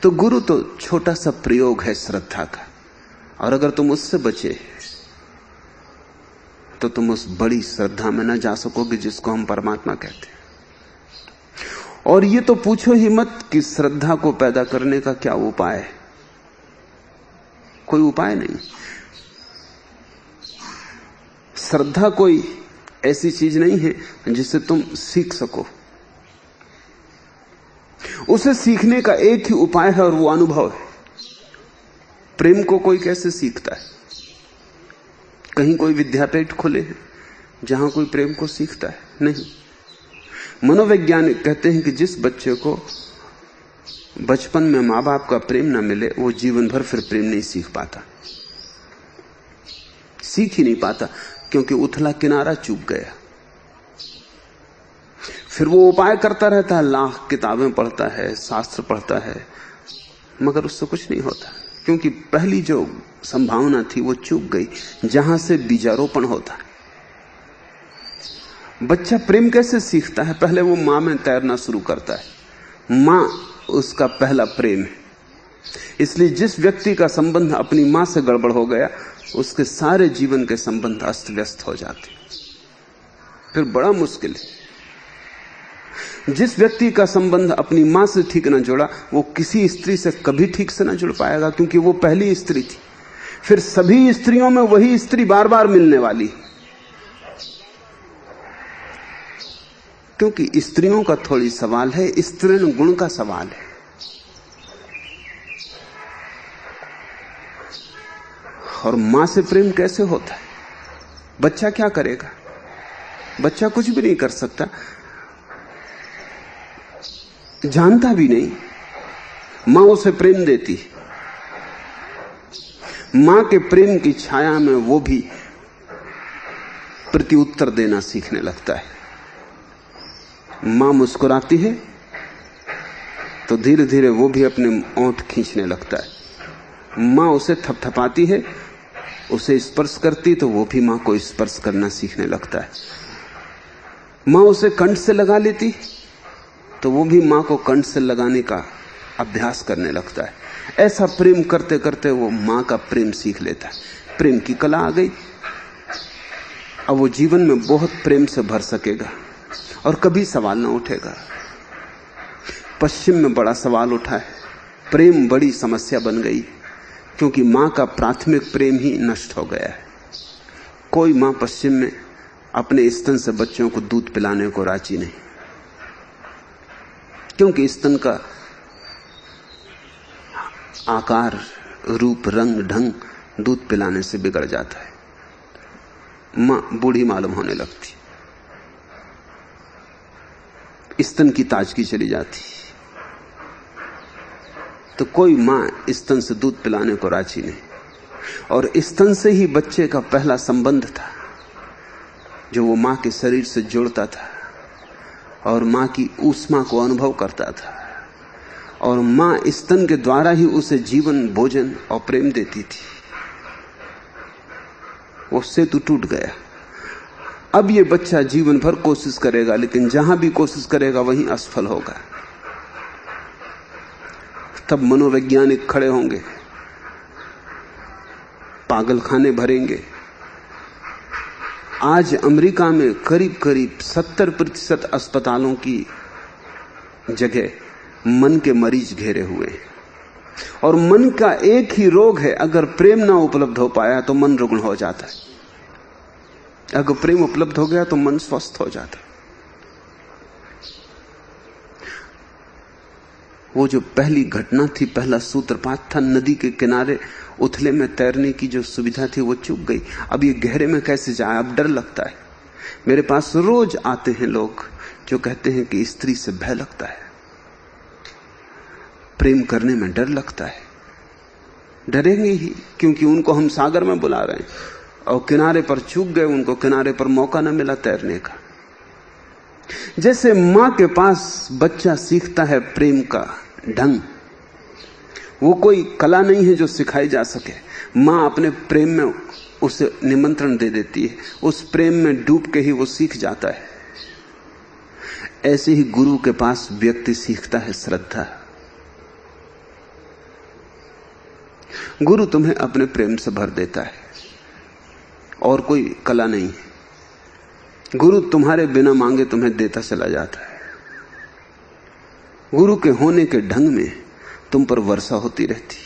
तो गुरु तो छोटा सा प्रयोग है श्रद्धा का, और अगर तुम उससे बचे तो तुम उस बड़ी श्रद्धा में न जा सकोगे जिसको हम परमात्मा कहते हैं। और ये तो पूछो ही मत कि श्रद्धा को पैदा करने का क्या उपाय है। कोई उपाय नहीं। श्रद्धा कोई ऐसी चीज नहीं है जिससे तुम सीख सको। उसे सीखने का एक ही उपाय है और वो अनुभव है। प्रेम को कोई कैसे सीखता है? कहीं कोई विद्यापीठ खुले हैं जहां कोई प्रेम को सीखता है? नहीं। मनोवैज्ञानिक कहते हैं कि जिस बच्चे को बचपन में मां बाप का प्रेम न मिले वो जीवन भर फिर प्रेम नहीं सीख पाता, सीख ही नहीं पाता, क्योंकि उथला किनारा चूक गया। फिर वो उपाय करता रहता है, लाख किताबें पढ़ता है, शास्त्र पढ़ता है, मगर उससे कुछ नहीं होता, क्योंकि पहली जो संभावना थी वो चूक गई, जहां से बीजारोपण होता है। बच्चा प्रेम कैसे सीखता है? पहले वो मां में तैरना शुरू करता है। मां उसका पहला प्रेम है। इसलिए जिस व्यक्ति का संबंध अपनी मां से गड़बड़ हो गया उसके सारे जीवन के संबंध अस्त व्यस्त हो जाते, फिर बड़ा मुश्किल है। जिस व्यक्ति का संबंध अपनी मां से ठीक न जुड़ा वो किसी स्त्री से कभी ठीक से न जुड़ पाएगा, क्योंकि वो पहली स्त्री थी। फिर सभी स्त्रियों में वही स्त्री बार बार मिलने वाली, क्योंकि स्त्रियों का थोड़ी सवाल है, स्त्रीण गुण का सवाल है। और मां से प्रेम कैसे होता है? बच्चा क्या करेगा? बच्चा कुछ भी नहीं कर सकता, जानता भी नहीं। मां उसे प्रेम देती, मां के प्रेम की छाया में वो भी प्रत्युत्तर देना सीखने लगता है। मां मुस्कुराती है तो धीरे धीरे वो भी अपने ओंठ खींचने लगता है। मां उसे थपथपाती है, उसे स्पर्श करती तो वो भी मां को स्पर्श करना सीखने लगता है। मां उसे कंठ से लगा लेती तो वो भी मां को कंठ से लगाने का अभ्यास करने लगता है। ऐसा प्रेम करते करते वो मां का प्रेम सीख लेता है। प्रेम की कला आ गई। अब वो जीवन में बहुत प्रेम से भर सकेगा और कभी सवाल ना उठेगा। पश्चिम में बड़ा सवाल उठा है, प्रेम बड़ी समस्या बन गई, क्योंकि मां का प्राथमिक प्रेम ही नष्ट हो गया है। कोई मां पश्चिम में अपने स्तन से बच्चों को दूध पिलाने को राजी नहीं, क्योंकि स्तन का आकार, रूप, रंग, ढंग दूध पिलाने से बिगड़ जाता है। मां बूढ़ी मालूम होने लगती, स्तन की ताजगी चली जाती। तो कोई मां स्तन से दूध पिलाने को राजी नहीं। और स्तन से ही बच्चे का पहला संबंध था जो वो मां के शरीर से जुड़ता था और मां की ऊष्मा को अनुभव करता था, और मां स्तन के द्वारा ही उसे जीवन, भोजन और प्रेम देती थी। वो सेतु टूट गया। अब ये बच्चा जीवन भर कोशिश करेगा, लेकिन जहां भी कोशिश करेगा वहीं असफल होगा। तब मनोवैज्ञानिक खड़े होंगे, पागलखाने भरेंगे। आज अमेरिका में करीब करीब 70% अस्पतालों की जगह मन के मरीज घेरे हुए हैं। और मन का एक ही रोग है, अगर प्रेम ना उपलब्ध हो पाया तो मन रुग्ण हो जाता है। अगर प्रेम उपलब्ध हो गया तो मन स्वस्थ हो जाता है। वो जो पहली घटना थी, पहला सूत्रपात था, नदी के किनारे उथले में तैरने की जो सुविधा थी वो चूक गई। अब ये गहरे में कैसे जाए, अब डर लगता है। मेरे पास रोज आते हैं लोग जो कहते हैं कि स्त्री से भय लगता है, प्रेम करने में डर लगता है। डरेंगे ही, क्योंकि उनको हम सागर में बुला रहे हैं और किनारे पर चूक गए, उनको किनारे पर मौका न मिला तैरने का। जैसे मां के पास बच्चा सीखता है प्रेम का ढंग, वो कोई कला नहीं है जो सिखाई जा सके। मां अपने प्रेम में उसे निमंत्रण दे देती है, उस प्रेम में डूब के ही वो सीख जाता है। ऐसे ही गुरु के पास व्यक्ति सीखता है श्रद्धा। गुरु तुम्हें अपने प्रेम से भर देता है और कोई कला नहीं है। गुरु तुम्हारे बिना मांगे तुम्हें देता चला जाता है। गुरु के होने के ढंग में तुम पर वर्षा होती रहती,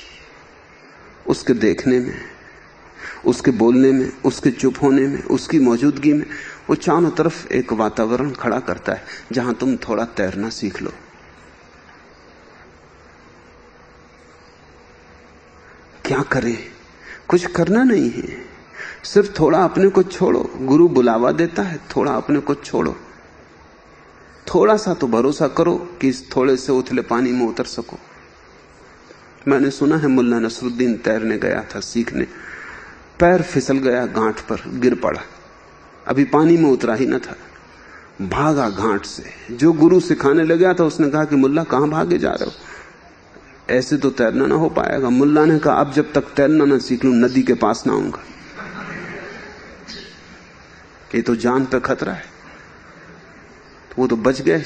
उसके देखने में, उसके बोलने में, उसके चुप होने में, उसकी मौजूदगी में। वो चारों तरफ एक वातावरण खड़ा करता है जहां तुम थोड़ा तैरना सीख लो। क्या करें, कुछ करना नहीं है, सिर्फ थोड़ा अपने को छोड़ो। गुरु बुलावा देता है, थोड़ा अपने को छोड़ो। थोड़ा सा तो भरोसा करो कि इस थोड़े से उथले पानी में उतर सको। मैंने सुना है मुल्ला नसरुद्दीन तैरने गया था सीखने, पैर फिसल गया, गांठ पर गिर पड़ा, अभी पानी में उतरा ही न था, भागा घाट से। जो गुरु सिखाने लगा था उसने कहा कि मुल्ला कहां भागे जा रहे हो, ऐसे तो तैरना ना हो पाएगा। मुल्ला ने कहा अब जब तक तैरना ना सीख लूं नदी के पास ना आऊंगा, ये तो जान पे खतरा है। तो वो तो बच गए,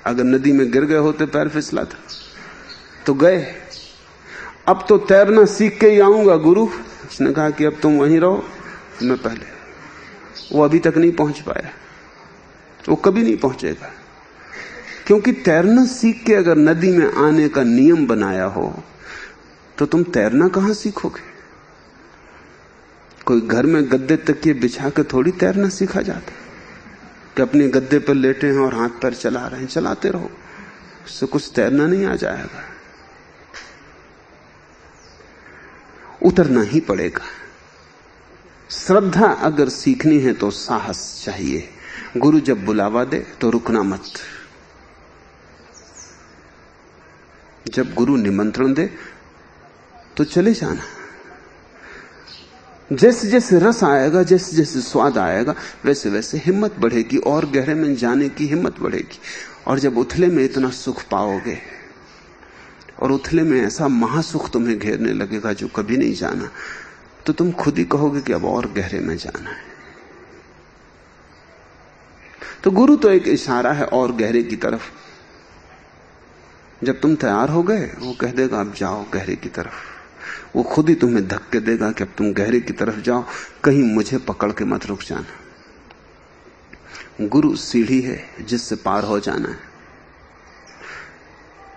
अगर नदी में गिर गए होते, पैर फिसला था तो गए। अब तो तैरना सीख के ही आऊंगा गुरु। उसने कहा कि अब तुम वहीं रहो, मैं पहले। वो अभी तक नहीं पहुंच पाया, वो कभी नहीं पहुंचेगा, क्योंकि तैरना सीख के अगर नदी में आने का नियम बनाया हो तो तुम तैरना कहां सीखोगे। कोई घर में गद्दे तकिए बिछा के थोड़ी तैरना सीखा जाता कि अपने गद्दे पर लेटे हैं और हाथ पैर चला रहे हैं, चलाते रहो, उससे कुछ तैरना नहीं आ जाएगा। उतरना ही पड़ेगा। श्रद्धा अगर सीखनी है तो साहस चाहिए। गुरु जब बुलावा दे तो रुकना मत। जब गुरु निमंत्रण दे तो चले जाना। जैसे जैसे रस आएगा, जैसे जैसे स्वाद आएगा, वैसे वैसे हिम्मत बढ़ेगी और गहरे में जाने की हिम्मत बढ़ेगी। और जब उथले में इतना सुख पाओगे और उथले में ऐसा महासुख तुम्हें घेरने लगेगा जो कभी नहीं जाना, तो तुम खुद ही कहोगे कि अब और गहरे में जाना है। तो गुरु तो एक इशारा है और गहरे की तरफ। जब तुम तैयार हो गए, वो कह देगा अब जाओ गहरे की तरफ। वो खुद ही तुम्हें धक्के देगा कि अब तुम गहरे की तरफ जाओ, कहीं मुझे पकड़ के मत रुक जाना। गुरु सीढ़ी है जिससे पार हो जाना है,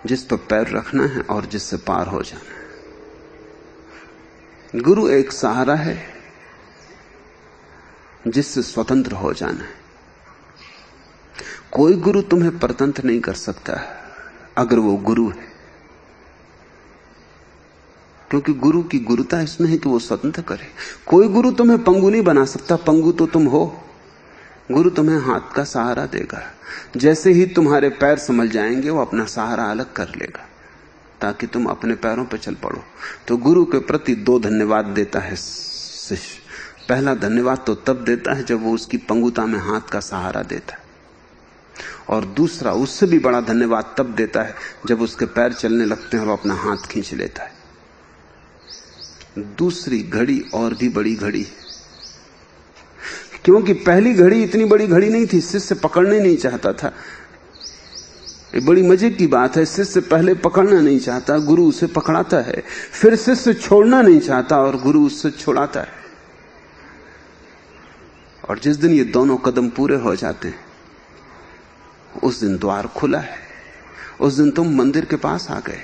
जिस पर पैर रखना है और जिससे पार हो जाना है। गुरु एक सहारा है जिससे स्वतंत्र हो जाना है। कोई गुरु तुम्हें परतंत्र नहीं कर सकता अगर वो गुरु है, क्योंकि गुरु की गुरुता इसमें है कि वो स्वतंत्र करे। कोई गुरु तुम्हें पंगु नहीं बना सकता, पंगु तो तुम हो। गुरु तुम्हें हाथ का सहारा देगा। जैसे ही तुम्हारे पैर संभल जाएंगे, वो अपना सहारा अलग कर लेगा ताकि तुम अपने पैरों पर चल पड़ो। तो गुरु के प्रति 2 धन्यवाद देता है शिष्य। पहला धन्यवाद तो तब देता है जब वो उसकी पंगुता में हाथ का सहारा देता है, और दूसरा उससे भी बड़ा धन्यवाद तब देता है जब उसके पैर चलने लगते हैं और वो अपना हाथ खींच लेता है। दूसरी घड़ी और भी बड़ी घड़ी है, क्योंकि पहली घड़ी इतनी बड़ी घड़ी नहीं थी, शिष्य पकड़ने नहीं चाहता था। ये बड़ी मजे की बात है, शिष्य पहले पकड़ना नहीं चाहता, गुरु उसे पकड़ाता है। फिर शिष्य छोड़ना नहीं चाहता और गुरु उससे छुड़ाता है। और जिस दिन ये दोनों कदम पूरे हो जाते हैं, उस दिन द्वार खुला है। उस दिन तुम मंदिर के पास आ गए।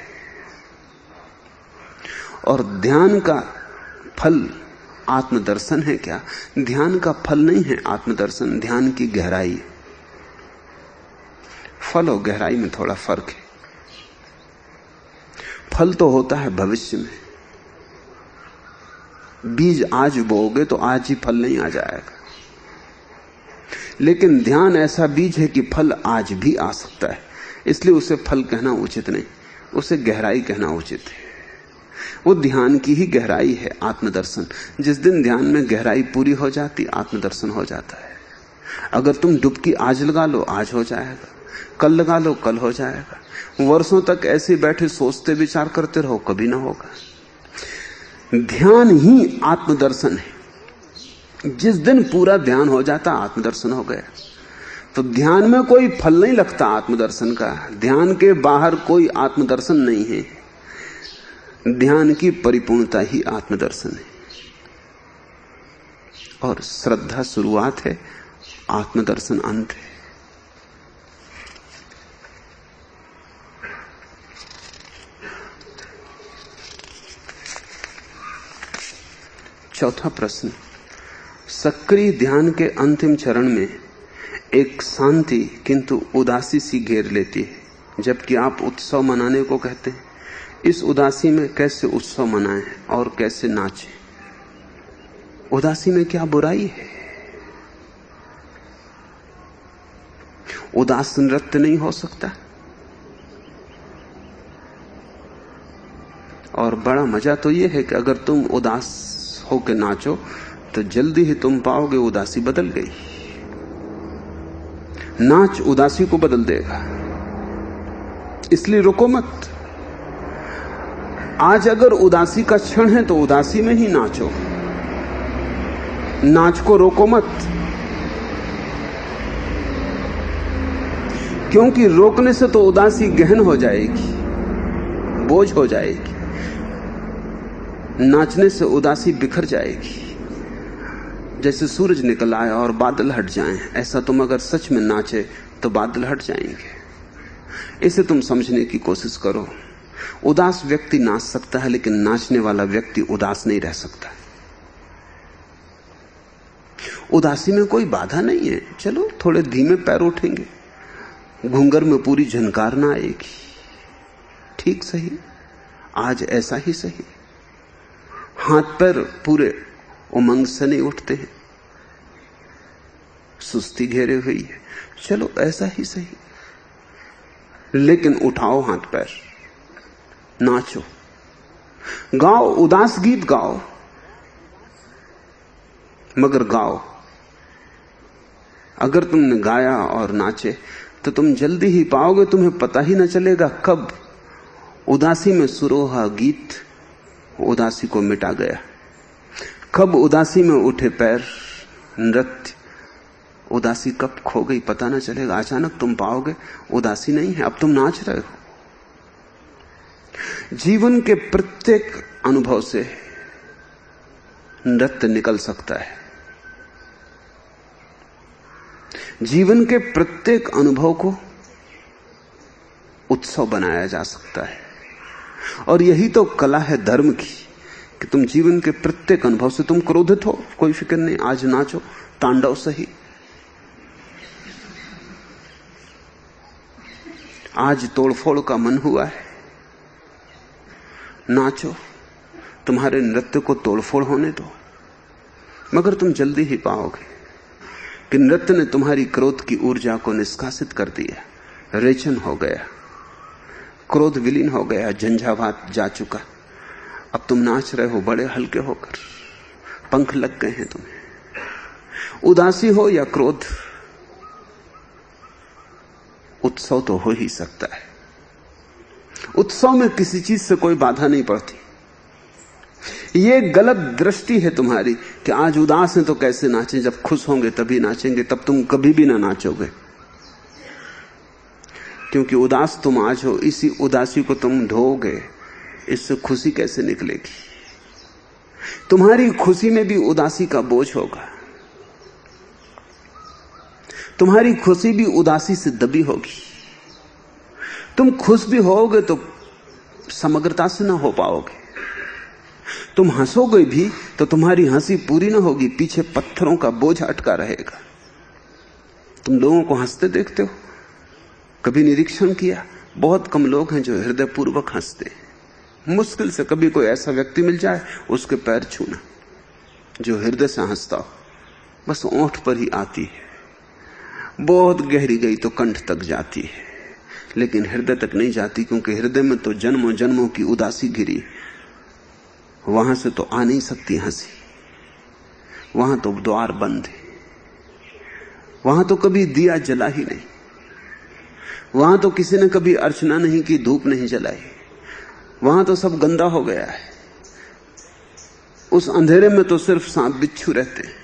और ध्यान का फल आत्मदर्शन है क्या? ध्यान का फल नहीं है आत्मदर्शन, ध्यान की गहराई। फल और गहराई में थोड़ा फर्क है। फल तो होता है भविष्य में। बीज आज बोओगे तो आज ही फल नहीं आ जाएगा, लेकिन ध्यान ऐसा बीज है कि फल आज भी आ सकता है। इसलिए उसे फल कहना उचित नहीं, उसे गहराई कहना उचित है। वो ध्यान की ही गहराई है आत्मदर्शन। जिस दिन ध्यान में गहराई पूरी हो जाती, आत्मदर्शन हो जाता है। अगर तुम डुबकी आज लगा लो, आज हो जाएगा। कल लगा लो, कल हो जाएगा। वर्षों तक ऐसे बैठे सोचते विचार करते रहो, कभी ना होगा। ध्यान ही आत्मदर्शन है। जिस दिन पूरा ध्यान हो जाता, आत्मदर्शन हो गया। तो ध्यान में कोई फल नहीं लगता आत्मदर्शन का। ध्यान के बाहर कोई आत्मदर्शन नहीं है। ध्यान की परिपूर्णता ही आत्मदर्शन है। और श्रद्धा शुरुआत है, आत्मदर्शन अंत है। चौथा प्रश्न, सक्रिय ध्यान के अंतिम चरण में एक शांति किंतु उदासी सी घेर लेती है, जबकि आप उत्सव मनाने को कहते हैं। इस उदासी में कैसे उत्सव मनाएं और कैसे नाचें? उदासी में क्या बुराई है? उदास नृत्य नहीं हो सकता? और बड़ा मजा तो यह है कि अगर तुम उदास होकर नाचो तो जल्दी ही तुम पाओगे उदासी बदल गई। नाच उदासी को बदल देगा, इसलिए रुको मत। आज अगर उदासी का क्षण है तो उदासी में ही नाचो, नाच को रोको मत, क्योंकि रोकने से तो उदासी गहन हो जाएगी, बोझ हो जाएगी। नाचने से उदासी बिखर जाएगी। जैसे सूरज निकल आए और बादल हट जाएं, ऐसा तुम अगर सच में नाचे तो बादल हट जाएंगे। इसे तुम समझने की कोशिश करो। उदास व्यक्ति नाच सकता है, लेकिन नाचने वाला व्यक्ति उदास नहीं रह सकता। उदासी में कोई बाधा नहीं है। चलो थोड़े धीमे पैर उठेंगे, घूंगर में पूरी झनकार ना आएगी। ठीक सही, आज ऐसा ही सही। हाथ पैर पूरे उमंग से नहीं उठते हैं, सुस्ती घेरे हुई है। चलो ऐसा ही सही, लेकिन उठाओ हाथ पैर, नाचो, गाओ, उदास गीत गाओ। मगर गाओ। अगर तुमने गाया और नाचे तो तुम जल्दी ही पाओगे, तुम्हें पता ही न चलेगा कब उदासी में सुरोहा गीत उदासी को मिटा गया, कब उदासी में उठे पैर नृत्य उदासी कब खो गई पता न चलेगा। अचानक तुम पाओगे उदासी नहीं है, अब तुम नाच रहे हो। जीवन के प्रत्येक अनुभव से नृत्य निकल सकता है। जीवन के प्रत्येक अनुभव को उत्सव बनाया जा सकता है, और यही तो कला है धर्म की कि तुम जीवन के प्रत्येक अनुभव से तुम क्रोधित हो, कोई फिक्र नहीं, आज नाचो, तांडव सही। आज तोड़फोड़ का मन हुआ है, नाचो, तुम्हारे नृत्य को तोड़फोड़ होने दो। मगर तुम जल्दी ही पाओगे कि नृत्य ने तुम्हारी क्रोध की ऊर्जा को निष्कासित कर दिया, रेचन हो गया, क्रोध विलीन हो गया, झंझावात जा चुका। अब तुम नाच रहे हो बड़े हल्के होकर, पंख लग गए हैं तुम्हें। उदासी हो या क्रोध, उत्सव तो हो ही सकता है। उत्सव में किसी चीज से कोई बाधा नहीं पड़ती। ये गलत दृष्टि है तुम्हारी कि आज उदास हैं तो कैसे नाचें, जब खुश होंगे तभी नाचेंगे, तब तुम कभी भी ना नाचोगे। क्योंकि उदास तुम आज हो, इसी उदासी को तुम ढोगे, इससे खुशी कैसे निकलेगी? तुम्हारी खुशी में भी उदासी का बोझ होगा, तुम्हारी खुशी भी उदासी से दबी होगी। तुम खुश भी होगे तो समग्रता से ना हो पाओगे, तुम हंसोगे भी तो तुम्हारी हंसी पूरी ना होगी, पीछे पत्थरों का बोझ अटका रहेगा। तुम लोगों को हंसते देखते हो, कभी निरीक्षण किया? बहुत कम लोग हैं जो हृदय पूर्वक हंसते हैं। मुश्किल से कभी कोई ऐसा व्यक्ति मिल जाए उसके पैर छूना जो हृदय से हंसता हो, बस ओंठ पर ही आती है, बहुत गहरी गई तो कंठ तक जाती है, लेकिन हृदय तक नहीं जाती, क्योंकि हृदय में तो जन्मों जन्मों की उदासी गिरी, वहां से तो आ नहीं सकती हंसी, वहां तो द्वार बंद है, वहां तो कभी दिया जला ही नहीं, वहां तो किसी ने कभी अर्चना नहीं की, धूप नहीं जलाई, वहां तो सब गंदा हो गया है। उस अंधेरे में तो सिर्फ सांप बिच्छू रहते हैं,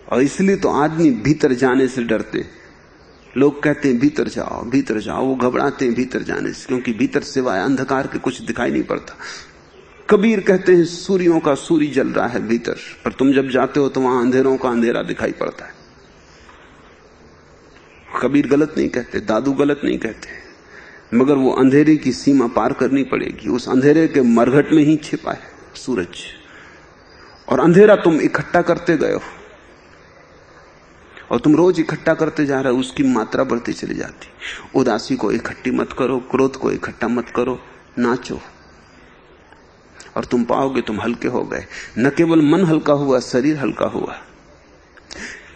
और इसलिए तो आदमी भीतर जाने से डरते। लोग कहते हैं भीतर जाओ भीतर जाओ, वो घबराते हैं भीतर जाने से, क्योंकि भीतर सिवाय अंधकार के कुछ दिखाई नहीं पड़ता। कबीर कहते हैं सूर्यों का सूर्य जल रहा है भीतर, पर तुम जब जाते हो तो वहां अंधेरों का अंधेरा दिखाई पड़ता है। कबीर गलत नहीं कहते, दादू गलत नहीं कहते, मगर वो अंधेरे की सीमा पार करनी पड़ेगी। उस अंधेरे के मरघट में ही छिपा है सूरज, और अंधेरा तुम इकट्ठा करते गए हो, और तुम रोज इकट्ठा करते जा रहे हो, उसकी मात्रा बढ़ती चली जाती। उदासी को इकट्ठी मत करो, क्रोध को इकट्ठा मत करो, नाचो, और तुम पाओगे तुम हल्के हो गए। न केवल मन हल्का हुआ, शरीर हल्का हुआ।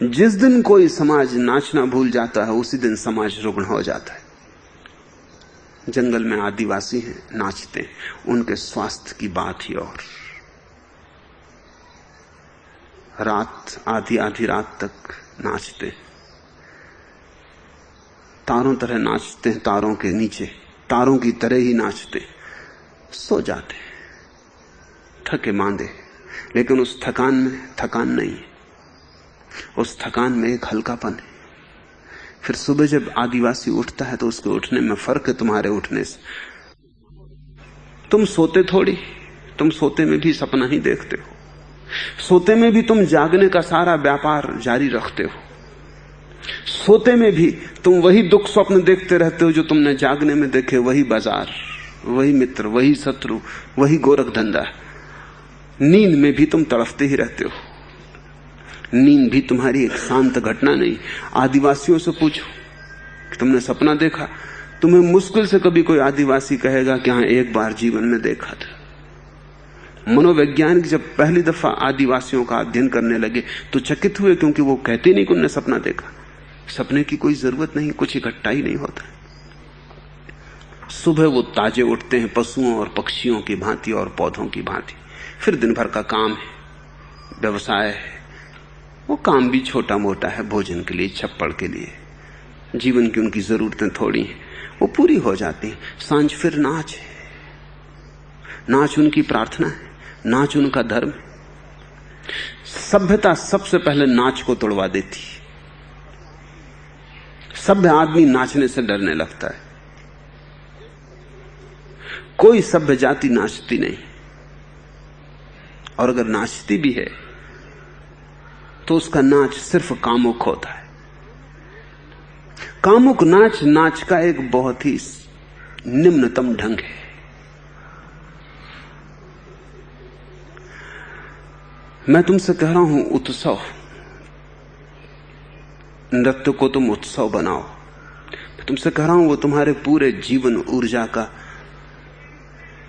जिस दिन कोई समाज नाचना भूल जाता है, उसी दिन समाज रुग्ण हो जाता है। जंगल में आदिवासी हैं, नाचते, उनके स्वास्थ्य की बात ही और। रात आधी आधी रात तक नाचते, तारों तरह नाचते हैं, तारों के नीचे तारों की तरह ही नाचते, सो जाते थके मांदे, लेकिन उस थकान में थकान नहीं है, उस थकान में एक हल्कापन है। फिर सुबह जब आदिवासी उठता है तो उसके उठने में फर्क है तुम्हारे उठने से। तुम सोते थोड़ी, तुम सोते में भी सपना ही देखते हो, सोते में भी तुम जागने का सारा व्यापार जारी रखते हो, सोते में भी तुम वही दुख स्वप्न देखते रहते हो जो तुमने जागने में देखे, वही बाजार, वही मित्र, वही शत्रु, वही गोरख धंधा। नींद में भी तुम तड़फते ही रहते हो। नींद भी तुम्हारी एक शांत घटना नहीं। आदिवासियों से पूछो कि तुमने सपना देखा, तुम्हें मुश्किल से कभी कोई आदिवासी कहेगा कि हाँ एक बार जीवन में देखा था। मनोवैज्ञानिक जब पहली दफा आदिवासियों का अध्ययन करने लगे तो चकित हुए, क्योंकि वो कहते नहीं कि उन्होंने सपना देखा। सपने की कोई जरूरत नहीं, कुछ इकट्ठा ही नहीं होता। सुबह वो ताजे उठते हैं, पशुओं और पक्षियों की भांति और पौधों की भांति। फिर दिन भर का काम है, व्यवसाय है, वो काम भी छोटा मोटा है, भोजन के लिए, छप्पड़ के लिए, जीवन की उनकी जरूरतें थोड़ी हैं, वो पूरी हो जाती हैं। सांझ फिर नाच है, नाच उनकी प्रार्थना है, नाच उनका धर्म है। सभ्यता सबसे पहले नाच को तोड़वा देती है। सभ्य आदमी नाचने से डरने लगता है। कोई सभ्य जाति नाचती नहीं, और अगर नाचती भी है तो उसका नाच सिर्फ कामुक होता है। कामुक नाच नाच का एक बहुत ही निम्नतम ढंग है। मैं तुमसे कह रहा हूं उत्सव, नृत्य को तुम उत्सव बनाओ। मैं तुमसे कह रहा हूं वो तुम्हारे पूरे जीवन ऊर्जा का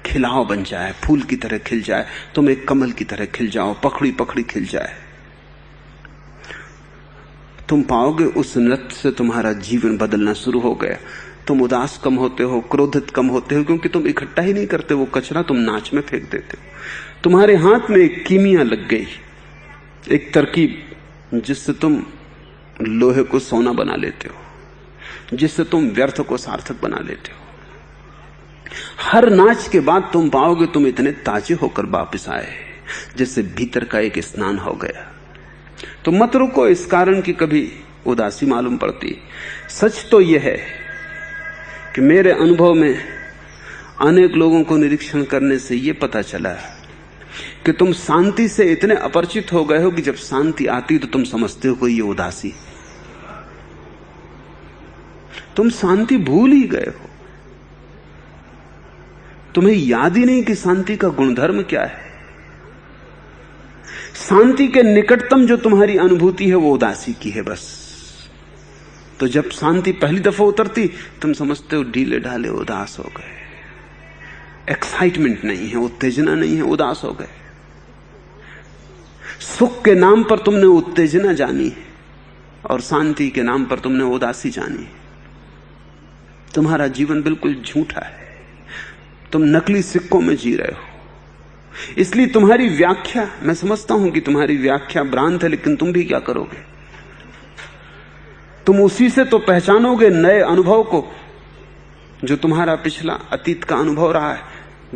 खिलाव बन जाए, फूल की तरह खिल जाए, तुम एक कमल की तरह खिल जाओ, पखड़ी पखड़ी खिल जाए। तुम पाओगे उस नृत्य से तुम्हारा जीवन बदलना शुरू हो गया। तुम उदास कम होते हो, क्रोधित कम होते हो, क्योंकि तुम इकट्ठा ही नहीं करते वो कचरा, तुम नाच में फेंक देते हो। तुम्हारे हाथ में एक कीमिया लग गई, एक तरकीब जिससे तुम लोहे को सोना बना लेते हो, जिससे तुम व्यर्थ को सार्थक बना लेते हो। हर नाच के बाद तुम पाओगे तुम इतने ताजे होकर वापस आए जैसे भीतर का एक स्नान हो गया। तो मत रुको इस कारण की कभी उदासी मालूम पड़ती। सच तो यह है कि मेरे अनुभव में अनेक लोगों को निरीक्षण करने से यह पता चला कि तुम शांति से इतने अपरिचित हो गए हो कि जब शांति आती तो तुम समझते हो कि यह उदासी। तुम शांति भूल ही गए हो। तुम्हें याद ही नहीं कि शांति का गुणधर्म क्या है। शांति के निकटतम जो तुम्हारी अनुभूति है वो उदासी की है बस। तो जब शांति पहली दफा उतरती तुम समझते हो ढीले ढाले उदास हो गए, एक्साइटमेंट नहीं है, उत्तेजना नहीं है, उदास हो गए। सुख के नाम पर तुमने उत्तेजना जानी और शांति के नाम पर तुमने उदासी जानी। तुम्हारा जीवन बिल्कुल झूठा है, तुम नकली सिक्कों में जी रहे हो। इसलिए तुम्हारी व्याख्या, मैं समझता हूं कि तुम्हारी व्याख्या भ्रांत है, लेकिन तुम भी क्या करोगे? तुम उसी से तो पहचानोगे नए अनुभव को जो तुम्हारा पिछला अतीत का अनुभव रहा है।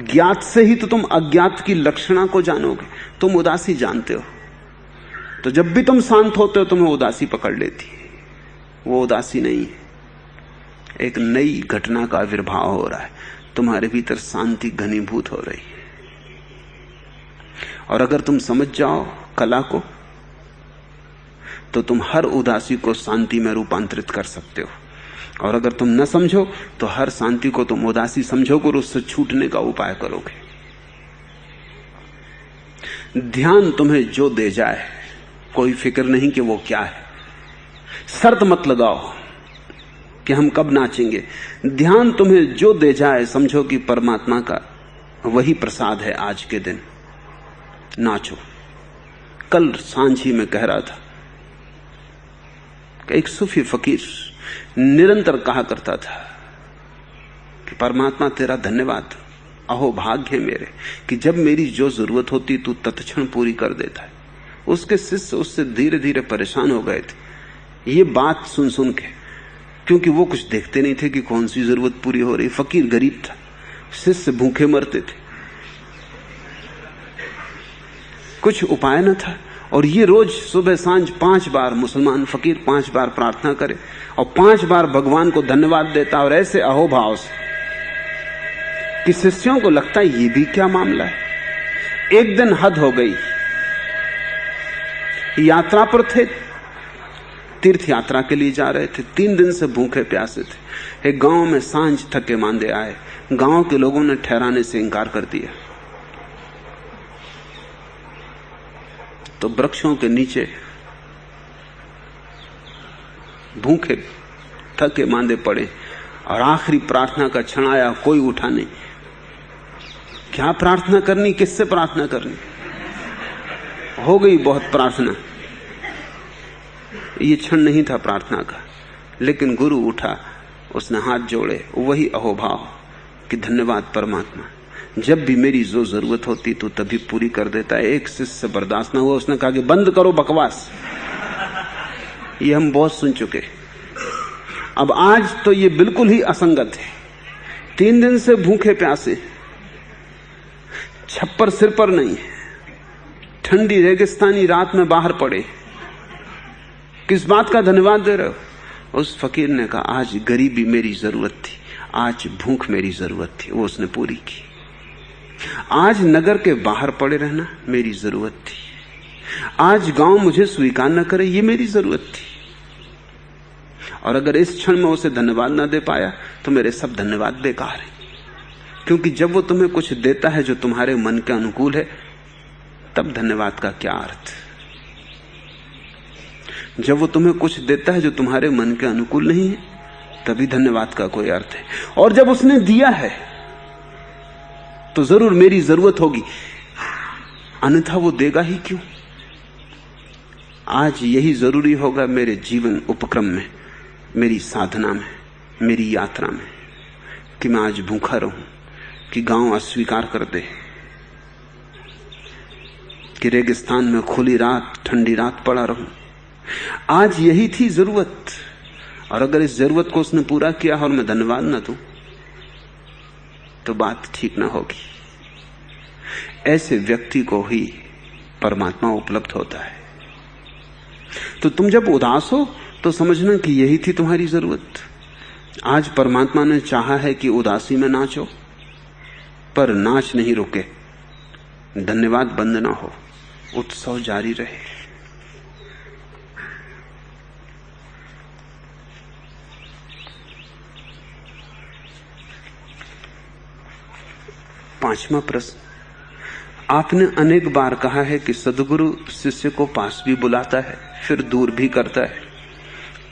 ज्ञात से ही तो तुम अज्ञात की लक्षणा को जानोगे। तुम उदासी जानते हो, तो जब भी तुम शांत होते हो तुम्हें उदासी पकड़ लेती है। वो उदासी नहीं है, एक नई घटना का आविर्भाव हो रहा है, तुम्हारे भीतर शांति घनीभूत हो रही है। और अगर तुम समझ जाओ कला को तो तुम हर उदासी को शांति में रूपांतरित कर सकते हो, और अगर तुम न समझो तो हर शांति को तुम उदासी समझोगे और उससे छूटने का उपाय करोगे। ध्यान तुम्हें जो दे जाए कोई फिक्र नहीं कि वो क्या है। शर्त मत लगाओ कि हम कब नाचेंगे। ध्यान तुम्हें जो दे जाए समझो कि परमात्मा का वही प्रसाद है आज के दिन। नाचो। कल सांझ ही में कह रहा था कि एक सूफी फकीर निरंतर कहा करता था कि परमात्मा तेरा धन्यवाद, अहो भाग्य मेरे कि जब मेरी जो जरूरत होती तू तत्क्षण पूरी कर देता है। उसके शिष्य उससे धीरे धीरे परेशान हो गए थे ये बात सुन सुन के, क्योंकि वो कुछ देखते नहीं थे कि कौन सी जरूरत पूरी हो रही। फकीर गरीब था, शिष्य भूखे मरते थे, कुछ उपाय न था। और ये रोज सुबह सांझ 5 बार मुसलमान फकीर 5 बार प्रार्थना करे और 5 बार भगवान को धन्यवाद देता, और ऐसे अहोभाव से कि शिष्यों को लगता है ये भी क्या मामला है। एक दिन हद हो गई, यात्रा पर थे, तीर्थ यात्रा के लिए जा रहे थे, 3 दिन से भूखे प्यासे थे। एक गांव में सांझ थके मांदे आए, गांव के लोगों ने ठहराने से इंकार कर दिया। तो वृक्षों के नीचे भूखे थके मांदे पड़े और आखिरी प्रार्थना का क्षण आया, कोई उठा नहीं। क्या प्रार्थना करनी, किससे प्रार्थना करनी? हो गई बहुत प्रार्थना, ये क्षण नहीं था प्रार्थना का। लेकिन गुरु उठा, उसने हाथ जोड़े, वही अहोभाव कि धन्यवाद परमात्मा, जब भी मेरी जो जरूरत होती तो तभी पूरी कर देता है। एक शिष्य से बर्दाश्त ना हुआ, उसने कहा कि बंद करो बकवास। ये हम बहुत सुन चुके। अब आज तो ये बिल्कुल ही असंगत है। 3 दिन से भूखे प्यासे, छप्पर सिर पर नहीं, ठंडी रेगिस्तानी रात में बाहर पड़े, किस बात का धन्यवाद दे रहे हो? उस फकीर ने कहा, आज गरीबी मेरी जरूरत थी, आज भूख मेरी जरूरत थी, वो उसने पूरी की। आज नगर के बाहर पड़े रहना मेरी जरूरत थी, आज गांव मुझे स्वीकार न करे ये मेरी जरूरत थी। और अगर इस क्षण में उसे धन्यवाद ना दे पाया तो मेरे सब धन्यवाद बेकार है। क्योंकि जब वो तुम्हें कुछ देता है जो तुम्हारे मन के अनुकूल है, तब धन्यवाद का क्या अर्थ? जब वो तुम्हें कुछ देता है जो तुम्हारे मन के अनुकूल नहीं है, तभी धन्यवाद का कोई अर्थ है। और जब उसने दिया है तो जरूर मेरी जरूरत होगी, अन्यथा वो देगा ही क्यों? आज यही जरूरी होगा मेरे जीवन उपक्रम में, मेरी साधना में, मेरी यात्रा में, कि मैं आज भूखा रहूं, कि गांव अस्वीकार कर दे, कि रेगिस्तान में खुली रात, ठंडी रात पड़ा रहूं। आज यही थी जरूरत। और अगर इस जरूरत को उसने पूरा किया और मैं धन्यवाद न दूं तो बात ठीक ना होगी। ऐसे व्यक्ति को ही परमात्मा उपलब्ध होता है। तो तुम जब उदास हो तो समझना कि यही थी तुम्हारी जरूरत। आज परमात्मा ने चाहा है कि उदासी में नाचो, पर नाच नहीं रुके, धन्यवाद बंद ना हो, उत्सव जारी रहे। पांचवा प्रश्न, आपने अनेक बार कहा है कि सद्गुरु शिष्य को पास भी बुलाता है, फिर दूर भी करता है।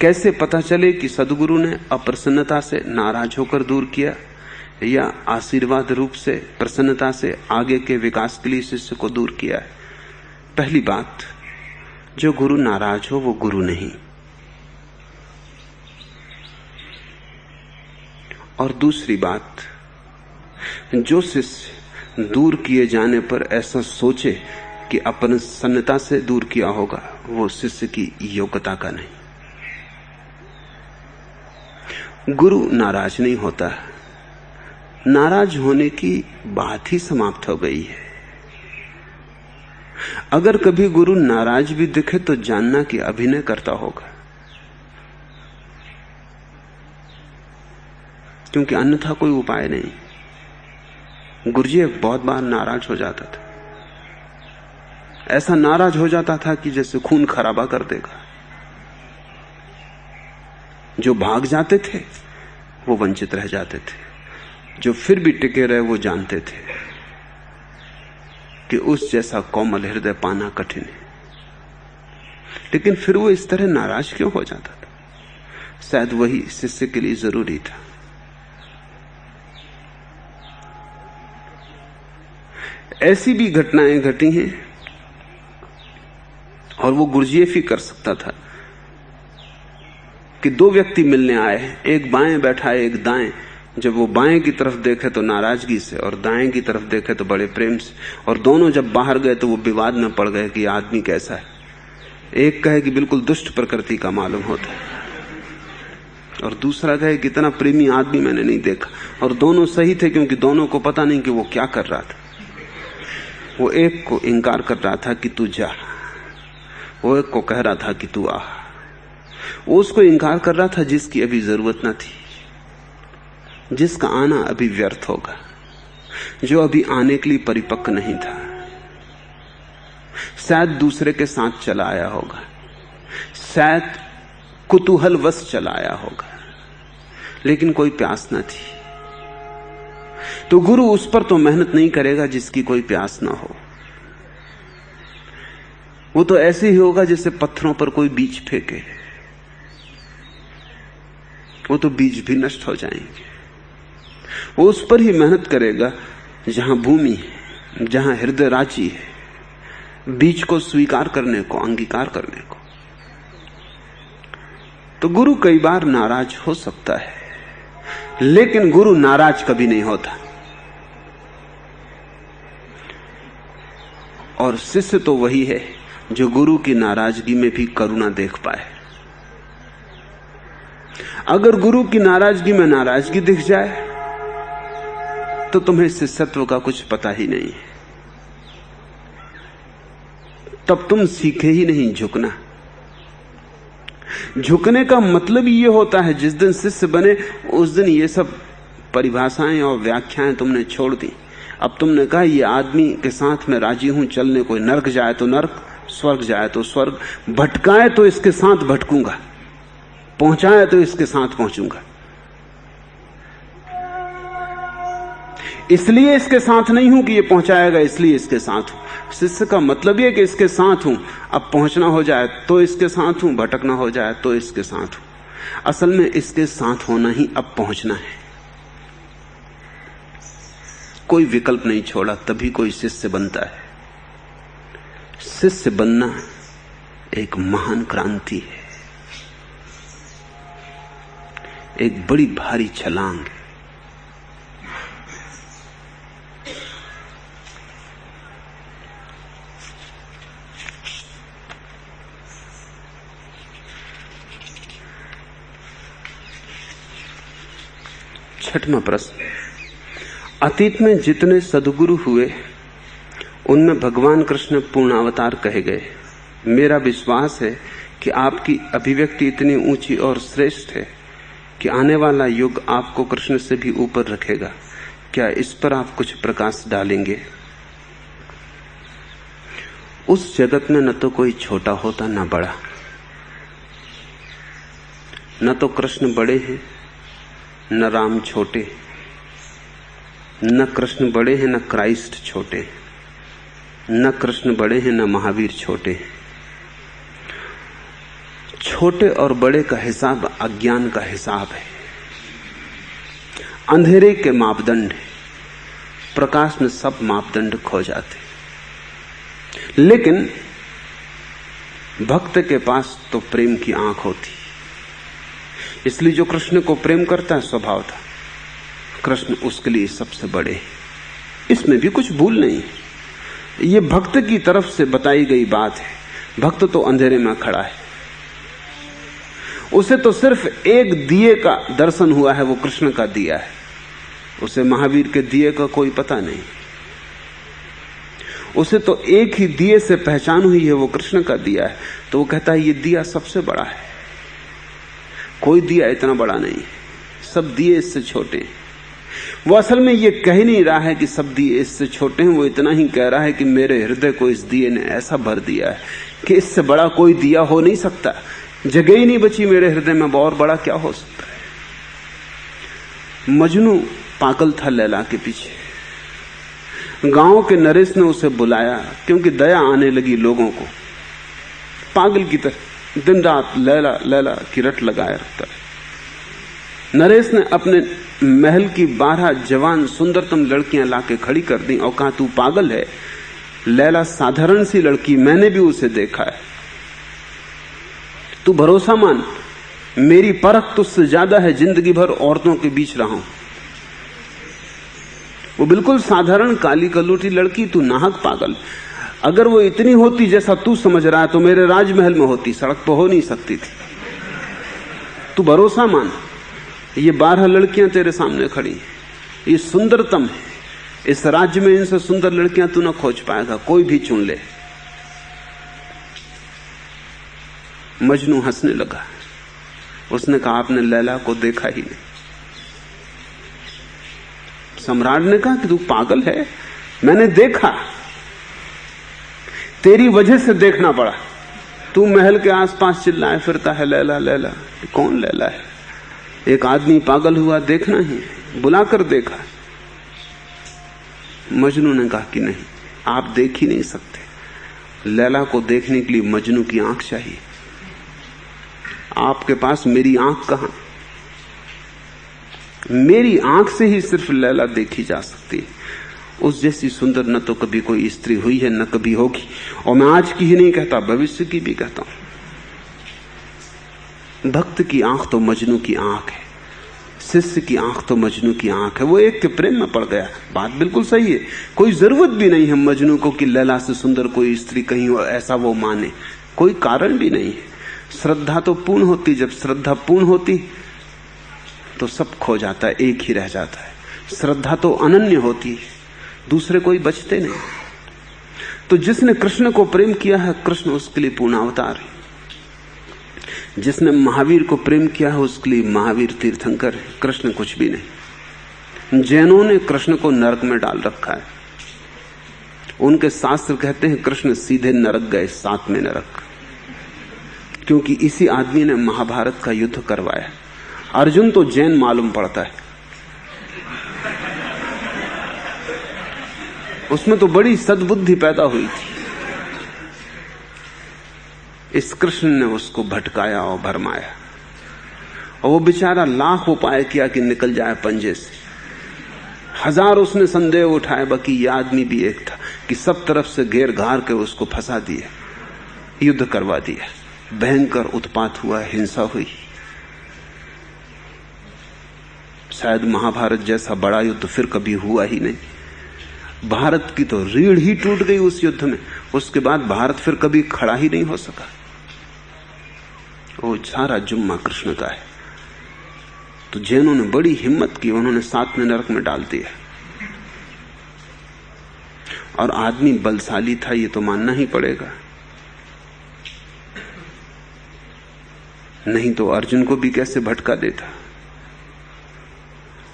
कैसे पता चले कि सद्गुरु ने अप्रसन्नता से नाराज होकर दूर किया या आशीर्वाद रूप से प्रसन्नता से आगे के विकास के लिए शिष्य को दूर किया है? पहली बात, जो गुरु नाराज हो वो गुरु नहीं। और दूसरी बात, जो शिष्य दूर किए जाने पर ऐसा सोचे कि अपने प्रसन्नता से दूर किया होगा, वो शिष्य की योग्यता का नहीं। गुरु नाराज नहीं होता, नाराज होने की बात ही समाप्त हो गई है। अगर कभी गुरु नाराज भी दिखे तो जानना कि अभिनय करता होगा, क्योंकि अन्यथा कोई उपाय नहीं। गुरुजी बहुत बार नाराज हो जाता था, ऐसा नाराज हो जाता था कि जैसे खून खराबा कर देगा। जो भाग जाते थे वो वंचित रह जाते थे, जो फिर भी टिके रहे वो जानते थे कि उस जैसा कोमल हृदय पाना कठिन है। लेकिन फिर वो इस तरह नाराज क्यों हो जाता था? शायद वही शिष्य के लिए जरूरी था। ऐसी भी घटनाएं घटी हैं, और वो गुरुजी भी कर सकता था कि 2 व्यक्ति मिलने आए, एक बाएं बैठा है, एक दाएं। जब वो बाएं की तरफ देखे तो नाराजगी से, और दाएं की तरफ देखे तो बड़े प्रेम से। और दोनों जब बाहर गए तो वो विवाद में पड़ गए कि आदमी कैसा है। एक कहे कि बिल्कुल दुष्ट प्रकृति का मालूम होता है, और दूसरा कहे कि इतना प्रेमी आदमी मैंने नहीं देखा। और दोनों सही थे, क्योंकि दोनों को पता नहीं कि वो क्या कर रहा था। वो एक को इनकार कर रहा था कि तू जा, वो एक को कह रहा था कि तू आ। वो उसको इनकार कर रहा था जिसकी अभी जरूरत न थी, जिसका आना अभी व्यर्थ होगा, जो अभी आने के लिए परिपक्व नहीं था। शायद दूसरे के साथ चला आया होगा, शायद कुतूहलवश चला आया होगा, लेकिन कोई प्यास न थी। तो गुरु उस पर तो मेहनत नहीं करेगा जिसकी कोई प्यास ना हो। वो तो ऐसे ही होगा जैसे पत्थरों पर कोई बीज फेंके, वो तो बीज भी नष्ट हो जाएंगे। वो उस पर ही मेहनत करेगा जहां भूमि है, जहां हृदय राजी है, बीज को स्वीकार करने को, अंगीकार करने को। तो गुरु कई बार नाराज हो सकता है, लेकिन गुरु नाराज कभी नहीं होता। और शिष्य तो वही है जो गुरु की नाराजगी में भी करुणा देख पाए। अगर गुरु की नाराजगी में नाराजगी दिख जाए तो तुम्हें शिष्यत्व का कुछ पता ही नहीं है। तब तुम सीखे ही नहीं झुकना। झुकने का मतलब ये होता है जिस दिन शिष्य बने उस दिन ये सब परिभाषाएं और व्याख्याएं तुमने छोड़ दी। अब तुमने कहा ये आदमी के साथ मैं राजी हूं चलने, कोई नरक जाए तो नरक, स्वर्ग जाए तो स्वर्ग, भटकाए तो इसके साथ भटकूंगा, पहुंचाए तो इसके साथ पहुंचूंगा। इसलिए इसके साथ नहीं हूं कि ये पहुंचाएगा, इसलिए इसके साथ हूं। शिष्य का मतलब यह कि इसके साथ हूं, अब पहुंचना हो जाए तो इसके साथ हूं, भटकना हो जाए तो इसके साथ हूं। असल में इसके साथ होना ही अब पहुंचना है। कोई विकल्प नहीं छोड़ा, तभी कोई शिष्य बनता है। शिष्य बनना एक महान क्रांति है, एक बड़ी भारी छलांग है। छठवां प्रश्न, अतीत में जितने सद्गुरु हुए उनमें भगवान कृष्ण पूर्णावतार कहे गए। मेरा विश्वास है कि आपकी अभिव्यक्ति इतनी ऊंची और श्रेष्ठ है कि आने वाला युग आपको कृष्ण से भी ऊपर रखेगा। क्या इस पर आप कुछ प्रकाश डालेंगे? उस जगत में न तो कोई छोटा होता न बड़ा, न तो कृष्ण बड़े हैं न राम छोटे, न कृष्ण बड़े हैं न क्राइस्ट छोटे, न कृष्ण बड़े हैं न महावीर छोटे। छोटे और बड़े का हिसाब अज्ञान का हिसाब है, अंधेरे के मापदंड है। प्रकाश में सब मापदंड खो जाते। लेकिन भक्त के पास तो प्रेम की आंख होती, इसलिए जो कृष्ण को प्रेम करता है स्वभाव था कृष्ण उसके लिए सबसे बड़े हैं। इसमें भी कुछ भूल नहीं, ये भक्त की तरफ से बताई गई बात है। भक्त तो अंधेरे में खड़ा है, उसे तो सिर्फ एक दिए का दर्शन हुआ है, वो कृष्ण का दिया है। उसे महावीर के दिए का कोई पता नहीं, उसे तो एक ही दिए से पहचान हुई है, वो कृष्ण का दिया है। तो वो कहता है ये दिया सबसे बड़ा है, कोई दिया इतना बड़ा नहीं, सब दिए इससे छोटे हैं। वो असल में ये कह नहीं रहा है कि सब दिए इससे छोटे हैं, वो इतना ही कह रहा है कि मेरे हृदय को इस दिए ने ऐसा भर दिया है कि इससे बड़ा कोई दिया हो नहीं सकता। जगह ही नहीं बची मेरे हृदय में, और बड़ा क्या हो सकता है। मजनू पागल था लैला के पीछे। गांव के नरेश ने उसे बुलाया क्योंकि दया आने लगी लोगों को। पागल की तरह दिन रात लैला लैला की रट लगाए रखता है। नरेश ने अपने महल की 12 जवान सुंदरतम लड़कियां लाके खड़ी कर दी और कहा तू पागल है, लैला साधारण सी लड़की, मैंने भी उसे देखा है, तू भरोसा मान, मेरी परख तुझसे ज्यादा है, जिंदगी भर औरतों के बीच रहा हूं। वो बिल्कुल साधारण काली कलूटी लड़की, तू नाहक पागल। अगर वो इतनी होती जैसा तू समझ रहा है तो मेरे राजमहल में होती, सड़क पर हो नहीं सकती थी। तू भरोसा मान, ये 12 लड़कियां तेरे सामने खड़ी, ये सुंदरतम है, इस राज्य में इनसे सुंदर लड़कियां तू ना खोज पाएगा, कोई भी चुन ले। मजनू हंसने लगा। उसने कहा आपने लैला को देखा ही नहीं। सम्राट ने कहा कि तू पागल है, मैंने देखा, तेरी वजह से देखना पड़ा। तू महल के आसपास चिल्लाए फिरता है लैला लैला, कौन लैला है? एक आदमी पागल हुआ, देखना ही, बुलाकर देखा। मजनू ने कहा कि नहीं, आप देख ही नहीं सकते। लैला को देखने के लिए मजनू की आंख चाहिए, आपके पास मेरी आंख कहां? मेरी आंख से ही सिर्फ लैला देखी जा सकती है। उस जैसी सुंदर न तो कभी कोई स्त्री हुई है न कभी होगी, और मैं आज की ही नहीं कहता, भविष्य की भी कहता हूं। भक्त की आंख तो मजनू की आंख है, शिष्य की आंख तो मजनू की आंख है, वो एक के प्रेम में पड़ गया। बात बिल्कुल सही है। कोई जरूरत भी नहीं है मजनू को कि लैला से सुंदर कोई स्त्री कहीं हो, ऐसा वो माने, कोई कारण भी नहीं है। श्रद्धा तो पूर्ण होती, जब श्रद्धा पूर्ण होती तो सब खो जाता है, एक ही रह जाता है। श्रद्धा तो अनन्य होती है, दूसरे कोई बचते नहीं। तो जिसने कृष्ण को प्रेम किया है, कृष्ण उसके लिए पूर्ण अवतार है। जिसने महावीर को प्रेम किया है, उसके लिए महावीर तीर्थंकर है, कृष्ण कुछ भी नहीं। जैनों ने कृष्ण को नरक में डाल रखा है। उनके शास्त्र कहते हैं कृष्ण सीधे नरक गए, 7वें नरक, क्योंकि इसी आदमी ने महाभारत का युद्ध करवाया। अर्जुन तो जैन मालूम पड़ता है, उसमें तो बड़ी सद्बुद्धि पैदा हुई थी। इस कृष्ण ने उसको भटकाया और भरमाया, और वो बेचारा लाख उपाय किया कि निकल जाए पंजे से। 1000 उसने संदेह उठाए, बाकी ये आदमी भी एक था कि सब तरफ से घेर घार के उसको फंसा दिया, युद्ध करवा दिया। भयंकर उत्पात हुआ, हिंसा हुई। शायद महाभारत जैसा बड़ा युद्ध फिर कभी हुआ ही नहीं। भारत की तो रीढ़ ही टूट गई उस युद्ध में। उसके बाद भारत फिर कभी खड़ा ही नहीं हो सका। वो सारा जुम्मा कृष्ण का है। तो जैनों ने बड़ी हिम्मत की, उन्होंने 7वें नरक में डाल दिया। और आदमी बलशाली था, ये तो मानना ही पड़ेगा, नहीं तो अर्जुन को भी कैसे भटका देता।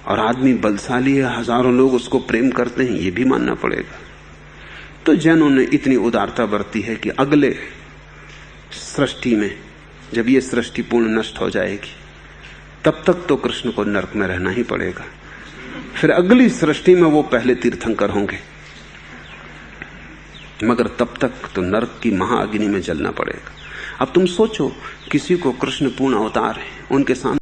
और आदमी बलशाली है, हजारों लोग उसको प्रेम करते हैं, ये भी मानना पड़ेगा। तो जैनों ने इतनी उदारता बरती है कि अगले सृष्टि में, जब ये सृष्टि पूर्ण नष्ट हो जाएगी, तब तक तो कृष्ण को नरक में रहना ही पड़ेगा। फिर अगली सृष्टि में वो पहले तीर्थंकर होंगे, मगर तब तक तो नरक की महाअग्नि में जलना पड़ेगा। अब तुम सोचो, किसी को कृष्ण पूर्ण अवतार है, उनके सामने